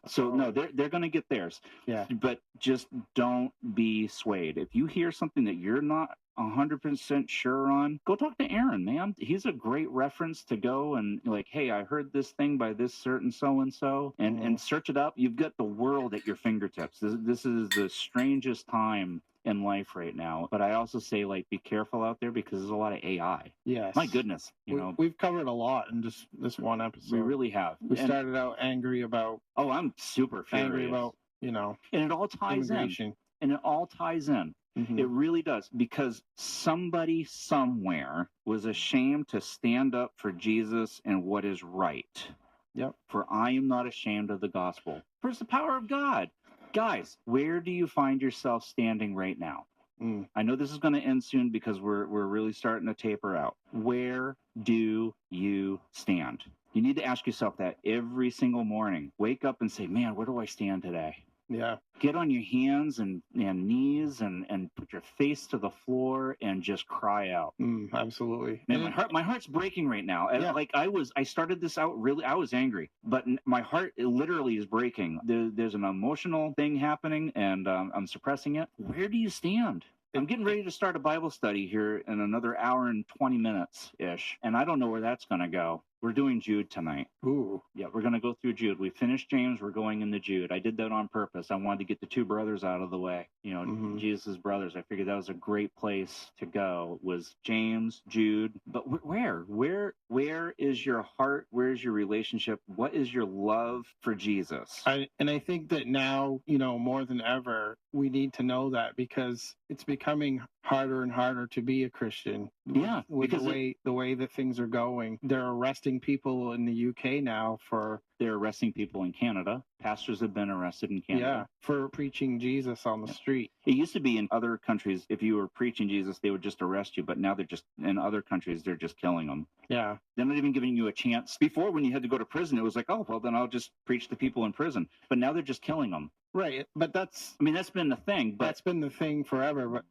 So no, they're going to get theirs. Yeah. But just don't be swayed. If you hear something that you're not 100% sure on, go talk to Aaron, man. He's a great reference to go and like, hey, I heard this thing by this certain so and so, and search it up. You've got the world at your fingertips. This is the strangest time in life right now. But I also say, like, be careful out there because there's a lot of AI. Yes. My goodness, you know, we've covered a lot in just this one episode. we really have. We started out angry about. Oh, I'm super furious. Angry about, and it all ties immigration. in. And it all ties in. Mhm. It really does, because somebody somewhere was ashamed to stand up for Jesus and what is right. Yep. For I am not ashamed of the gospel. For it's the power of God. Guys, where do you find yourself standing right now? I know this is going to end soon because we're really starting to taper out. Where do you stand? You need to ask yourself that every single morning. Wake up and say, man, where do I stand today? Yeah. Get on your hands and knees and put your face to the floor and just cry out. Absolutely. Man, my heart's breaking right now. Yeah. Like I started this out really, I was angry, but my heart literally is breaking. There's an emotional thing happening, and I'm suppressing it. Where do you stand? I'm getting ready to start a Bible study here in another hour and 20 minutes ish, and I don't know where that's going to go. We're doing Jude tonight. Ooh. Yeah, we're going to go through Jude. We finished James. We're going into Jude. I did that on purpose. I wanted to get the two brothers out of the way. Jesus' brothers. I figured that was a great place to go. Was James, Jude. But where is your heart? Where's your relationship? What is your love for Jesus? I think that now, more than ever, we need to know that, because it's becoming harder and harder to be a Christian. Yeah, with because the way that things are going. They're arresting people in the UK now for. They're arresting people in Canada. Pastors have been arrested in Canada. Yeah, for preaching Jesus on the street. It used to be in other countries, if you were preaching Jesus, they would just arrest you. But now in other countries, they're just killing them. Yeah. They're not even giving you a chance. Before, when you had to go to prison, it was like, oh, well, then I'll just preach to people in prison. But now they're just killing them. Right. But that's been the thing. But that's been the thing forever. But,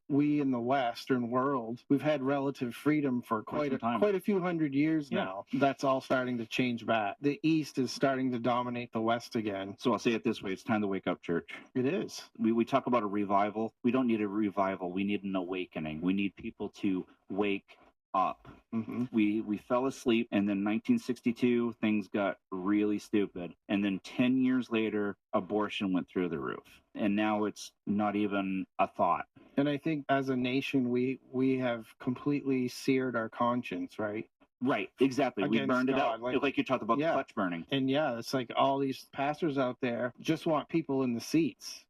we in the Western world, we've had relative freedom for quite a few hundred years now. That's all starting to change back. The East is starting to dominate the West again. So I'll say it this way. It's time to wake up, church. It is. We talk about a revival. We don't need a revival. We need an awakening. We need people to wake up. Mm-hmm. We fell asleep, and then 1962 things got really stupid, and then 10 years later abortion went through the roof, and now it's not even a thought. And I think as a nation we have completely seared our conscience, right? Right, exactly. We burned it out, like you talked about, the clutch burning. And it's like all these pastors out there just want people in the seats.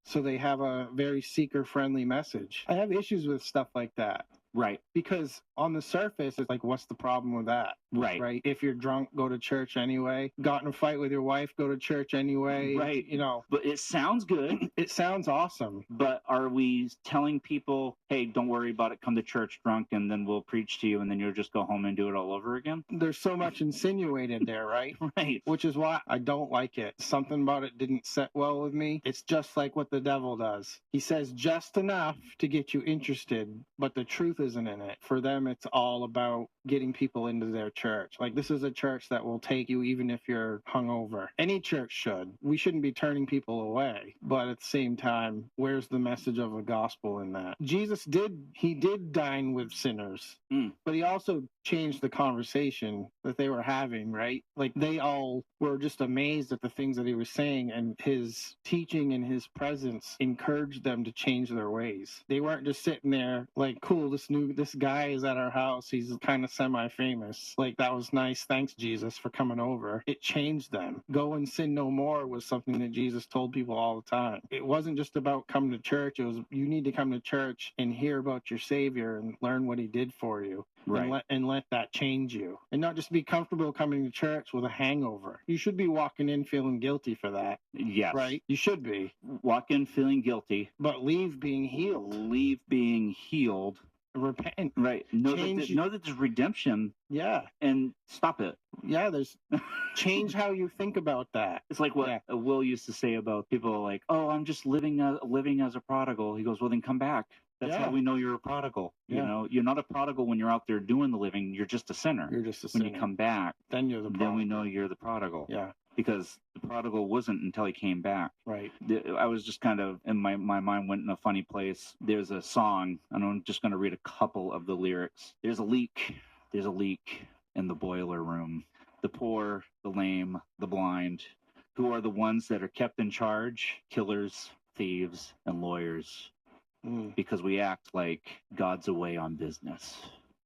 So they have a very seeker-friendly message. I have issues with stuff like that. Right. Because on the surface, it's like, what's the problem with that? Right. Right. If you're drunk, go to church anyway. Got in a fight with your wife, go to church anyway. Right. But it sounds good. It sounds awesome. But are we telling people, hey, don't worry about it, come to church drunk, and then we'll preach to you, and then you'll just go home and do it all over again? There's so much insinuated there, right? Right. Which is why I don't like it. Something about it didn't set well with me. It's just like what the devil does. He says just enough to get you interested, but the truth isn't in it. For them, it's all about getting people into their church. Like, this is a church that will take you even if you're hungover. Any church should. We shouldn't be turning people away. But at the same time, where's the message of the gospel in that? Jesus did dine with sinners, but he also changed the conversation that they were having, right? Like, they all were just amazed at the things that he was saying, and his teaching and his presence encouraged them to change their ways. They weren't just sitting there like, cool, this guy is at our house, he's kind of semi-famous, like, that was nice, thanks Jesus for coming over. It changed them. Go and sin no more was something that Jesus told people all the time. It wasn't just about coming to church. It was, you need to come to church and hear about your Savior and learn what he did for you. Right. And let that change you, and not just be comfortable coming to church with a hangover. You should be walking in feeling guilty for that. Yes. Right? You should be. Walk in feeling guilty. But leave being healed. Leave being healed. Repent. Right. Know that there's redemption. Yeah. And stop it. Yeah, there's change how you think about that. It's like what Will used to say about people like, oh, I'm just living as a prodigal. He goes, well, then come back. That's how we know you're a prodigal. Yeah. You're not a prodigal when you're out there doing the living. You're just a sinner. You're just a sinner. When you come back, then you're the prodigal. Then we know you're the prodigal. Yeah. because the prodigal wasn't until he came back. Right. I was just kind of, in my mind went in a funny place. There's a song, and I'm just going to read a couple of the lyrics. There's a leak in the boiler room. The poor, the lame, the blind, who are the ones that are kept in charge? Killers, thieves, and lawyers. Because we act like God's away on business.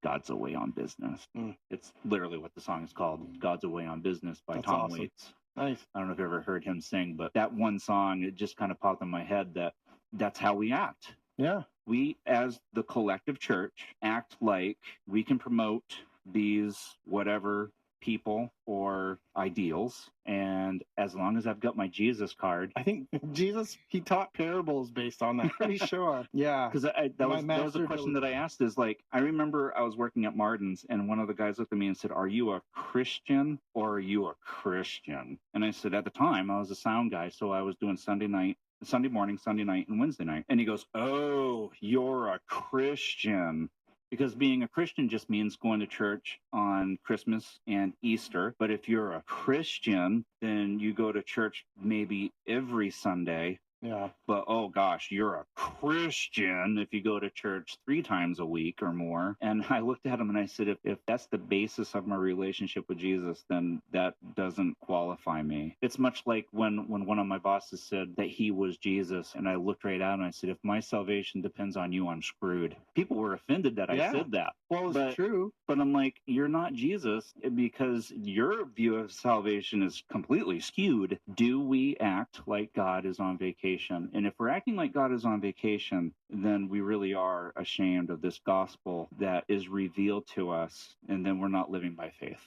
God's away on business. It's literally what the song is called, God's Away on Business by That's Tom awesome. Waits. Nice. I don't know if you ever heard him sing, but that one song, it just kind of popped in my head that that's how we act. Yeah. We, as the collective church, act like we can promote these whatever people or ideals, and as long as I've got my Jesus card, I think Jesus, he taught parables based on that. Pretty sure. Yeah. because that was a master question that I asked. Is like, I remember I was working at Martin's, and one of the guys looked at me and said, "Are you a Christian or are you a Christian?" And I said, at the time I was a sound guy, so I was doing Sunday morning, Sunday night, and Wednesday night. And he goes, "Oh, you're a Christian." Because being a Christian just means going to church on Christmas and Easter. But if you're a Christian, then you go to church maybe every Sunday. Yeah. But oh gosh, you're a Christian if you go to church 3 times a week or more. And I looked at him and I said, if that's the basis of my relationship with Jesus, then that doesn't qualify me. It's much like when one of my bosses said that he was Jesus, and I looked right at him and I said, if my salvation depends on you, I'm screwed. People were offended that I said that. Well, it's true. But I'm like, you're not Jesus, because your view of salvation is completely skewed. Do we act like God is on vacation? And if we're acting like God is on vacation, then we really are ashamed of this gospel that is revealed to us, and then we're not living by faith.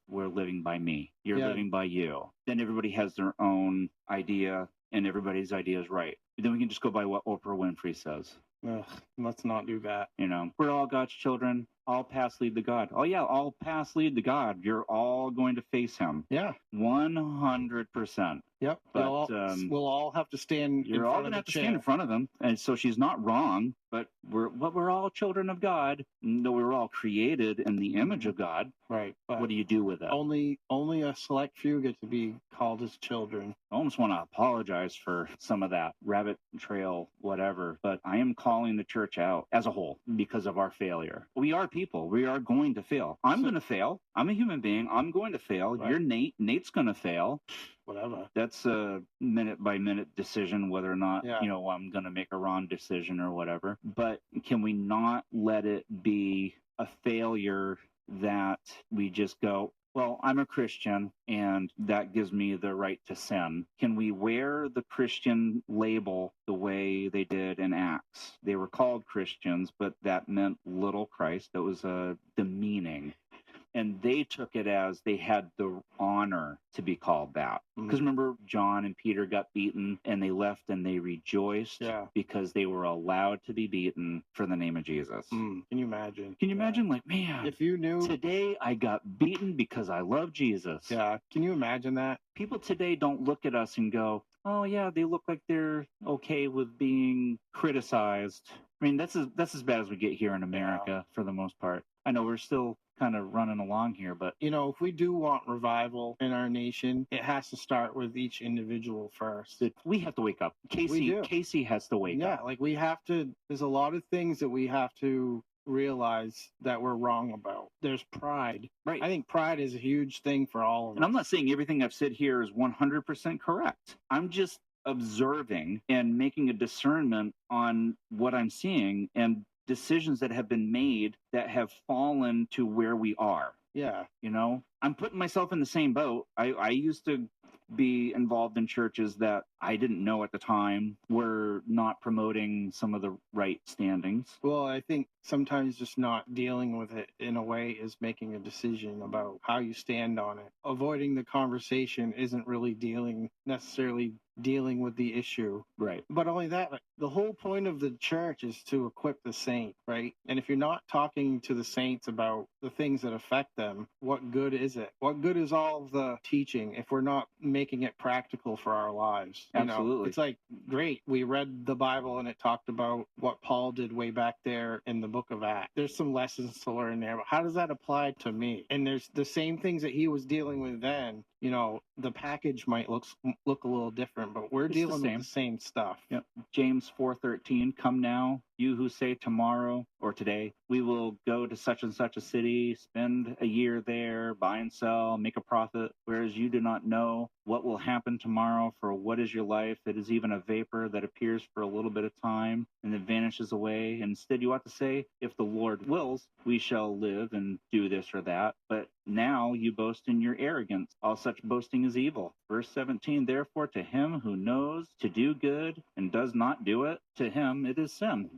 We're living by me. You're living by you. Then everybody has their own idea, and everybody's idea is right. Then we can just go by what Oprah Winfrey says. Ugh, let's not do that. You know, we're all God's children. All paths lead to God. Oh yeah, all paths lead to God. You're all going to face Him. Yeah. 100%. Yep. But we'll all have to stand. You're all going to have to stand in front of Him, and so she's not wrong. But we're all children of God. No, we're all created in the image of God. Right. But what do you do with it? Only a select few get to be called as children. I almost want to apologize for some of that rabbit trail, whatever. But I am calling the church out as a whole because of our failure. We are people. We are going to fail. I'm going to fail. I'm a human being. I'm going to fail. Right. You're Nate. Nate's going to fail. Whatever. That's a minute by minute decision whether or not, I'm going to make a wrong decision or whatever. But can we not let it be a failure that we just go, well, I'm a Christian and that gives me the right to sin. Can we wear the Christian label the way they did in Acts? They were called Christians, but that meant little Christ. That was demeaning. And they took it as they had the honor to be called that. Because remember, John and Peter got beaten and they left and they rejoiced because they were allowed to be beaten for the name of Jesus. Can you imagine? Can you imagine? Like, man, if you knew today I got beaten because I love Jesus. Yeah. Can you imagine that? People today don't look at us and go, oh, yeah, they look like they're okay with being criticized. I mean, that's as bad as we get here in America for the most part. I know we're still kind of running along here, but if we do want revival in our nation, it has to start with each individual first. We have to wake up. Casey has to wake up. Yeah, like we have to. There's a lot of things that we have to realize that we're wrong about. There's pride. Right. I think pride is a huge thing for all of us. And I'm not saying everything I've said here is 100% correct. I'm just observing and making a discernment on what I'm seeing and decisions that have been made that have fallen to where we are. Yeah. I'm putting myself in the same boat. I used to be involved in churches that I didn't know at the time were not promoting some of the right standings. Well, I think sometimes just not dealing with it in a way is making a decision about how you stand on it. Avoiding the conversation isn't really necessarily dealing with the issue. Right. But only that, the whole point of the church is to equip the saint, right? And if you're not talking to the saints about the things that affect them, what good is it? What good is all of the teaching if we're not making it practical for our lives? Absolutely. It's like, great, we read the Bible and it talked about what Paul did way back there in the book of Acts. There's some lessons to learn there, but how does that apply to me? And there's the same things that he was dealing with then the package might look a little different, but we're It's the dealing with same. the same stuff. Yep. James 4:13, come now, you who say tomorrow or today, we will go to such and such a city, spend a year there, buy and sell, make a profit, whereas you do not know what will happen tomorrow, for what is your life? It is even a vapor that appears for a little bit of time and then vanishes away. Instead, you ought to say, if the Lord wills, we shall live and do this or that. But now you boast in your arrogance. All such boasting is evil. Verse 17, therefore, to him who knows to do good and does not do it, to him it is sin.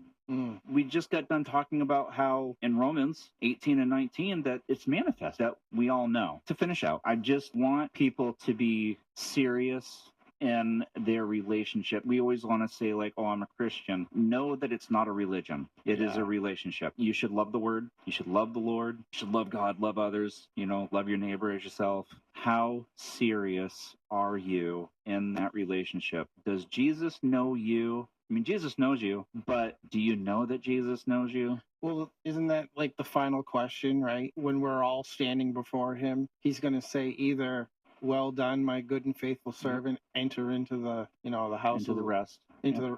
We just got done talking about how in Romans 18 and 19 that it's manifest, that we all know. To finish out, I just want people to be serious in their relationship. We always want to say, like, oh, I'm a Christian. Know that it's not a religion. It is a relationship. You should love the word. You should love the Lord. You should love God, love others, love your neighbor as yourself. How serious are you in that relationship? Does Jesus know you? I mean, Jesus knows you, but do you know that Jesus knows you? Well, isn't that like the final question, right? When we're all standing before him, he's going to say either, well done, my good and faithful servant, enter into the, the house Into of the rest. Enter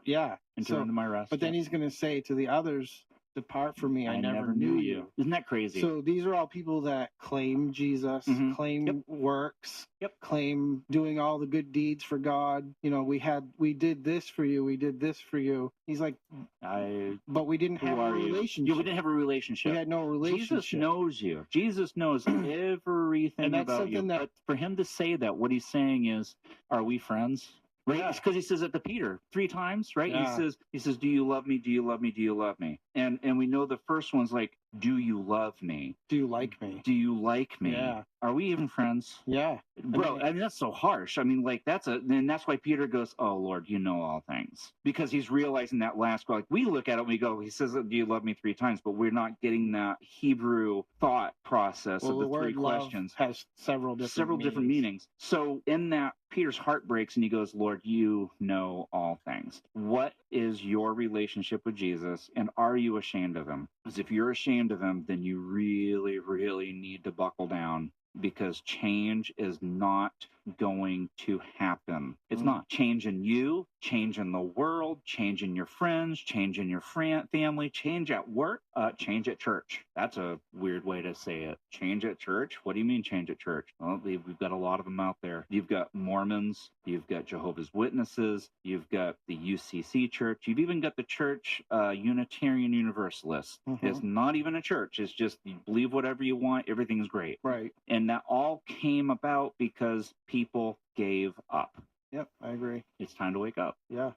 into my rest. But then he's going to say to the others, depart from me, I never knew you. Isn't that crazy? So these are all people that claim Jesus, claim works, claim doing all the good deeds for God. We did this for you, we did this for you. He's like, but we didn't have a relationship. We didn't have a relationship. We had no relationship. Jesus knows you. Jesus knows everything and that's about you. But for him to say that, what he's saying is, are we friends? Right? It's because he says it to Peter 3 times, right? Yeah. He says, do you love me? Do you love me? Do you love me? And we know the first one's like, do you love me? Do you like me? Do you like me? Yeah. Are we even friends? Yeah. Bro, I mean, that's so harsh. I mean, like, and that's why Peter goes, oh, Lord, you know all things. Because he's realizing that last, like, we look at it and we go, he says, do you love me 3 times? But we're not getting that Hebrew thought process of the 3 questions. Has several different meanings. So in that, Peter's heart breaks and he goes, Lord, you know all things. What is your relationship with Jesus, and are you ashamed of him? Because if you're ashamed of him, then you really, really need to buckle down, because change is not going to happen. It's not. Change in you, change in the world, change in your friends, change in your family, change at work, change at church. That's a weird way to say it. Change at church? What do you mean change at church? Well, we've got a lot of them out there. You've got Mormons, you've got Jehovah's Witnesses, you've got the UCC church, you've even got the church Unitarian Universalist. It's not even a church. It's just you believe whatever you want, everything's great. Right. And that all came about because people gave up. Yep, I agree. It's time to wake up. Yeah.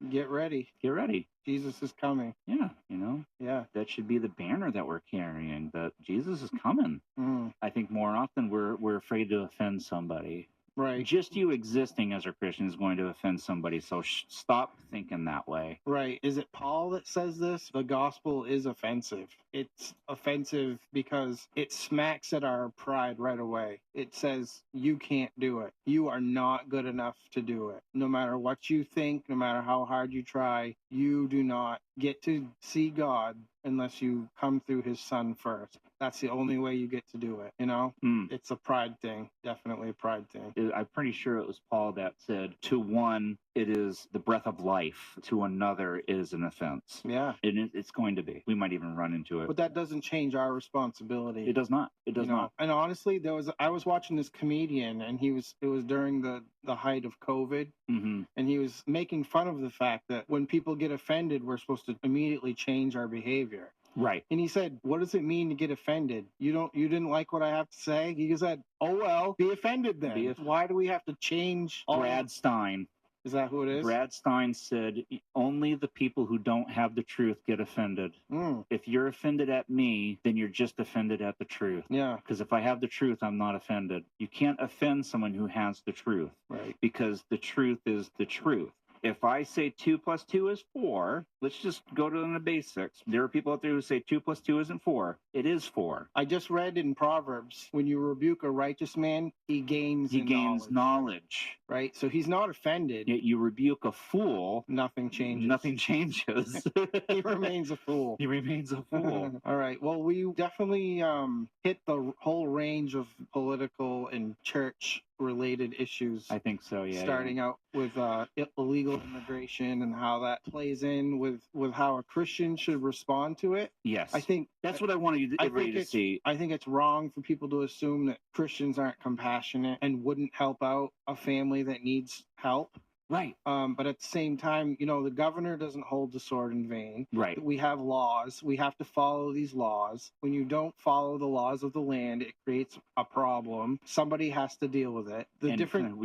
Get ready. Get ready. Jesus is coming. Yeah, Yeah. that should be the banner that we're carrying, that Jesus is coming. I think more often we're afraid to offend somebody. Right. Just you existing as a Christian is going to offend somebody, so stop thinking that way. Right. Is it Paul that says this? The gospel is offensive. It's offensive because it smacks at our pride right away. It says, you can't do it. You are not good enough to do it. No matter what you think, no matter how hard you try, you do not get to see God unless you come through his son first. That's the only way you get to do it, It's a pride thing. Definitely a pride thing. I'm pretty sure it was Paul that said, to one, it is the breath of life. To another, it is an offense. Yeah. And it's going to be. We might even run into it. But that doesn't change our responsibility. It does not. It does not. And honestly, I was watching this comedian, and it was during the height of COVID, and he was making fun of the fact that when people get offended, we're supposed to immediately change our behavior. Right. And he said, what does it mean to get offended? You didn't like what I have to say? He said, oh, well, be offended then. Why do we have to change? Brad Stein. Is that who it is? Brad Stein said, only the people who don't have the truth get offended. If you're offended at me, then you're just offended at the truth. Yeah. Because if I have the truth, I'm not offended. You can't offend someone who has the truth. Right. Because the truth is the truth. If I say 2 + 2 is 4, let's just go to the basics. There are people out there who say 2 + 2 isn't 4. It is 4. I just read in Proverbs, when you rebuke a righteous man, he gains knowledge. Right? So he's not offended. Yet you rebuke a fool. Nothing changes. Nothing changes. He remains a fool. He remains a fool. All right. Well, we definitely hit the whole range of political and church related issues. I think so. Yeah. Starting out with illegal immigration and how that plays in with how a Christian should respond to it. Yes. I think that's what I wanted everybody to see. I think it's wrong for people to assume that Christians aren't compassionate and wouldn't help out a family that needs help. Right. But at the same time, you know, the governor doesn't hold the sword in vain. Right. We have laws. We have to follow these laws. When you don't follow the laws of the land, it creates a problem. Somebody has to deal with it. The different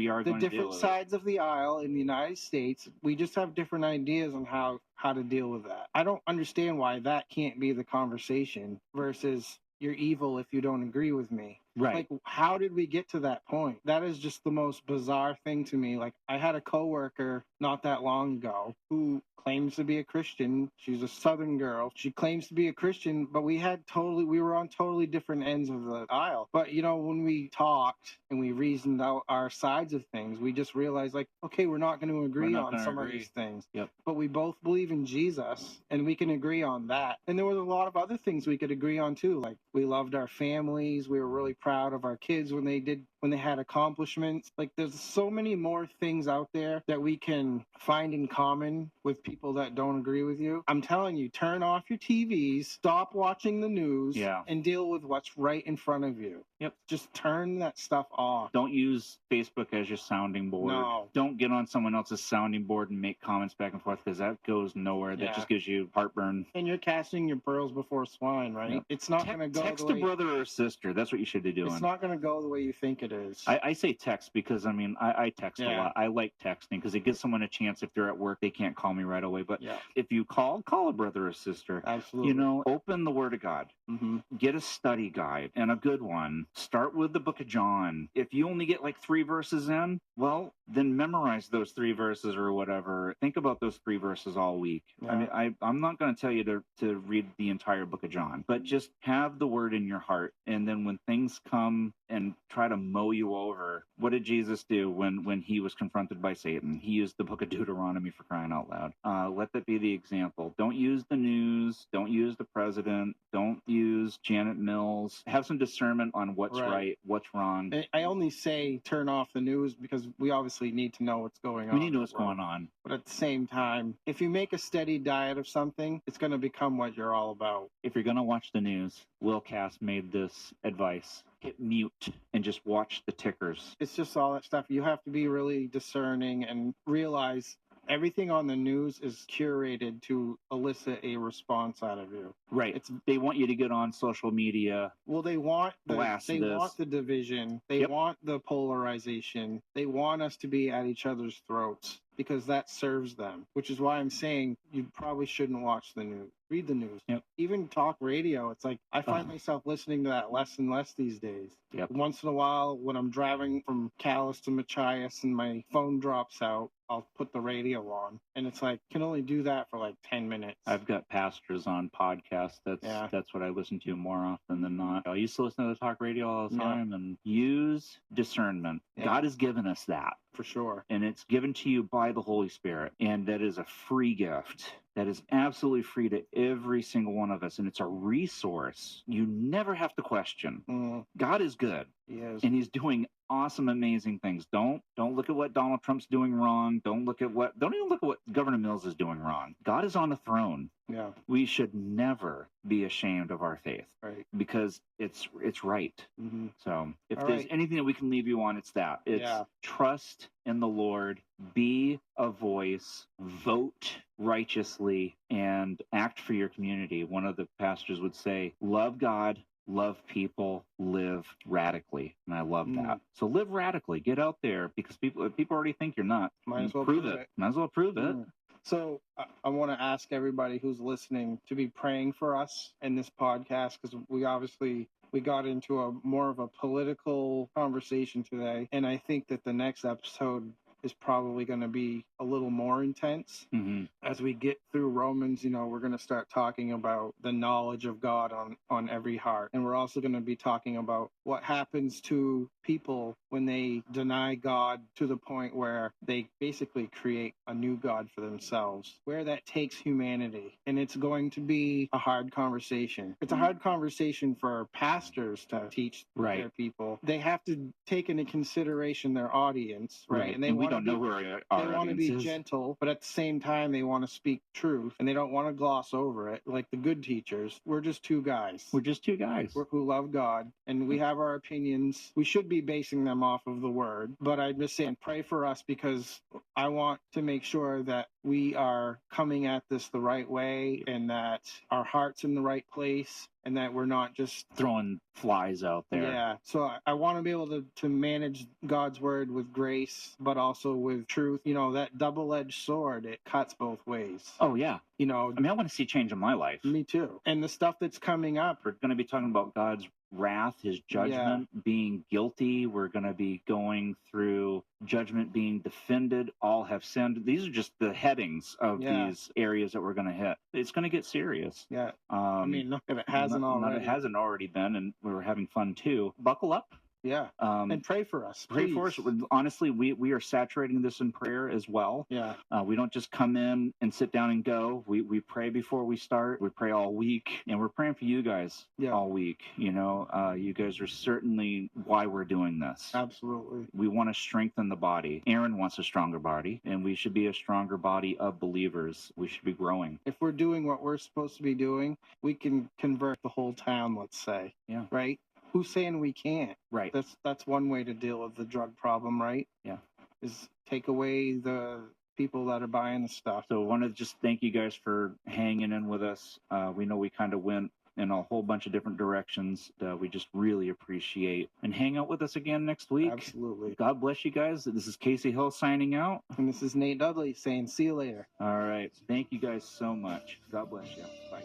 sides of the aisle in the United States, we just have different ideas on how to deal with that. I don't understand why that can't be the conversation versus you're evil if you don't agree with me. Right. Like, how did we get to that point? That is just the most bizarre thing to me. Like, I had a coworker not that long ago who claims to be a Christian. She's a Southern girl. She claims to be a Christian, but we were on totally different ends of the aisle. But, you know, when we talked and we reasoned out our sides of things, we just realized, like, okay, we're not going to agree on some of these things. Yep. But we both believe in Jesus, and we can agree on that. And there was a lot of other things we could agree on, too. Like, we loved our families. We were really proud of our kids when they had accomplishments. Like, there's so many more things out there that we can find in common with people that don't agree with you. I'm telling you, turn off your TVs, stop watching the news, and deal with what's right in front of you. Yep. Just turn that stuff off. Don't use Facebook as your sounding board. No. Don't get on someone else's sounding board and make comments back and forth, because that goes nowhere. That just gives you heartburn. And you're casting your pearls before swine, right? Yep. It's not going to go text a brother or sister. That's what you should be doing. It's not going to go the way you think it is. I say text because, I mean, I text a lot. I like texting because it gives someone a chance. If they're at work, they can't call me right away. But if you call a brother or sister. Absolutely. You know, open the Word of God. Mm-hmm. Get a study guide, and a good one. Start with the book of John. If you only get like 3 verses in, well, then memorize those 3 verses or whatever. Think about those 3 verses all week. Yeah. I mean, I'm not going to tell you to read the entire book of John, but just have the Word in your heart. And then when things come and try to mow you over, what did Jesus do when he was confronted by Satan? He used the book of Deuteronomy, for crying out loud. Let that be the example. Don't use the news. Don't use the president. Don't use Janet Mills. Have some discernment on what's right, what's wrong. I only say turn off the news because we obviously need to know what's going on. We need to know what's going on. But at the same time, if you make a steady diet of something, it's going to become what you're all about. If you're going to watch the news, Will Cass made this advice. Hit mute and just watch the tickers. It's just all that stuff. You have to be really discerning and realize everything on the news is curated to elicit a response out of you. Right. They want you to get on social media. Well, they want want the division. They want the polarization. They want us to be at each other's throats because that serves them, which is why I'm saying you probably shouldn't watch the news. Read the news. Yep. Even talk radio. It's like I find myself listening to that less and less these days. Yep. Once in a while, when I'm driving from Calais to Machias and my phone drops out, I'll put the radio on, and it's like can only do that for like 10 minutes. I've got pastors on podcasts. That's what I listen to more often than not. I used to listen to the talk radio all the time, and use discernment. God has given us that. For sure. And it's given to you by the Holy Spirit, and that is a free gift. That is absolutely free to every single one of us, and it's a resource you never have to question. God is good. He is. And he's doing awesome, amazing things. Don't look at what Donald Trump's doing wrong. Don't even look at what Governor Mills is doing wrong. God is on the throne. Yeah. We should never be ashamed of our faith. Right. Because it's right. Mm-hmm. So if there's anything that we can leave you on, it's that. It's trust in the Lord, be a voice, vote righteously, and act for your community. One of the pastors would say, love God, love people, live radically. And I love that. So live radically. Get out there, because people already think you're not. Might as well prove it. Might as well prove it. So I want to ask everybody who's listening to be praying for us in this podcast, because we got into more of a political conversation today. And I think that the next episode is probably going to be a little more intense. Mm-hmm. As we get through Romans, we're going to start talking about the knowledge of God on every heart. And we're also going to be talking about what happens to people when they deny God to the point where they basically create a new God for themselves, where that takes humanity. And it's going to be a hard conversation. It's a hard conversation for pastors to teach Right. their people. They have to take into consideration their audience, right? And they we wanna don't know who our they want to audience be is. gentle, but at the same time, they want to speak truth and they don't want to gloss over it. Like the good teachers, we're just two guys. We're just two guys. Who love God, and we have our opinions. We should be basing them off of the word, but I'm just saying, pray for us, because I want to make sure that we are coming at this the right way and that our heart's in the right place and that we're not just throwing flies out there. Yeah. So I want to be able to manage God's word with grace, but also with truth. That double-edged sword, it cuts both ways. Oh, yeah. I want to see change in my life. Me too. And the stuff that's coming up. We're going to be talking about God's wrath, his judgment, being guilty. We're going to be going through judgment being defended. All have sinned. These are just the headings of these areas that we're going to hit. It's going to get serious. Yeah. If it hasn't already. It hasn't already been, and we're having fun too. Buckle up. Yeah. And pray for us. Pray please. for us. Honestly, we are saturating this in prayer as well. Yeah. We don't just come in and sit down and go. We pray before we start. We pray all week, and we're praying for you guys all week. You guys are certainly why we're doing this. Absolutely. We want to strengthen the body. Aaron wants a stronger body, and we should be a stronger body of believers. We should be growing. If we're doing what we're supposed to be doing, we can convert the whole town, let's say. Yeah. Right? Who's saying we can't? Right. That's one way to deal with the drug problem, right? Yeah. Is take away the people that are buying the stuff. So I want to just thank you guys for hanging in with us. We know we kind of went in a whole bunch of different directions. We just really appreciate, and hang out with us again next week. Absolutely. God bless you guys. This is Casey Hill signing out. And this is Nate Dudley saying see you later. All right. Thank you guys so much. God bless you. Bye.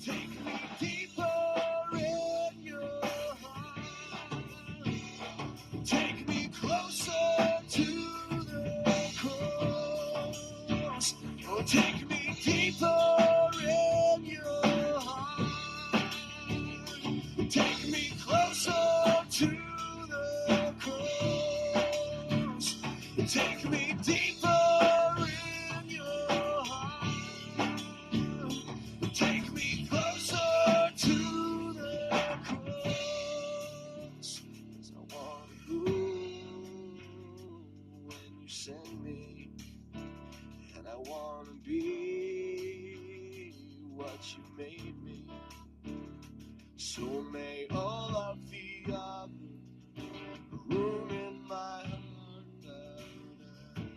Take me deeper in your heart. Take me closer to the cross. Oh, take me deeper in your heart. Take me closer to the cross. Take me deeper in your heart. Take me closer to the cross. 'Cause I want to go when you send me, and I want to be what you made me. So may all of the other room in my heart bow down.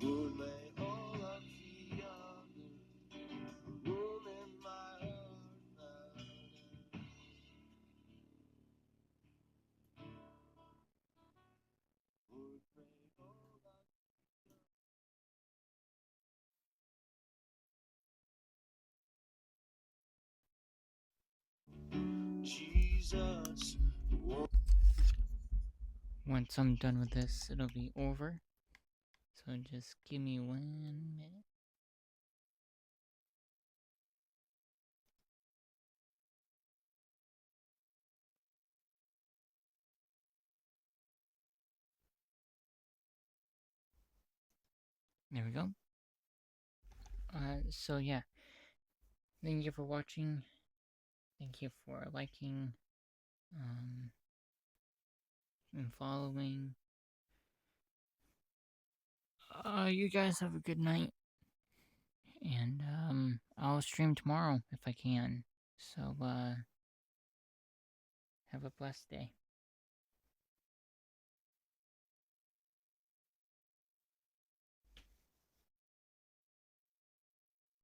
Lord, may all of the other room in my heart bow down. Lord, may all of Jesus. Once I'm done with this, it'll be over. So just give me 1 minute. There we go. So yeah. Thank you for watching. Thank you for liking, and following. You guys have a good night. And, I'll stream tomorrow if I can. So, have a blessed day.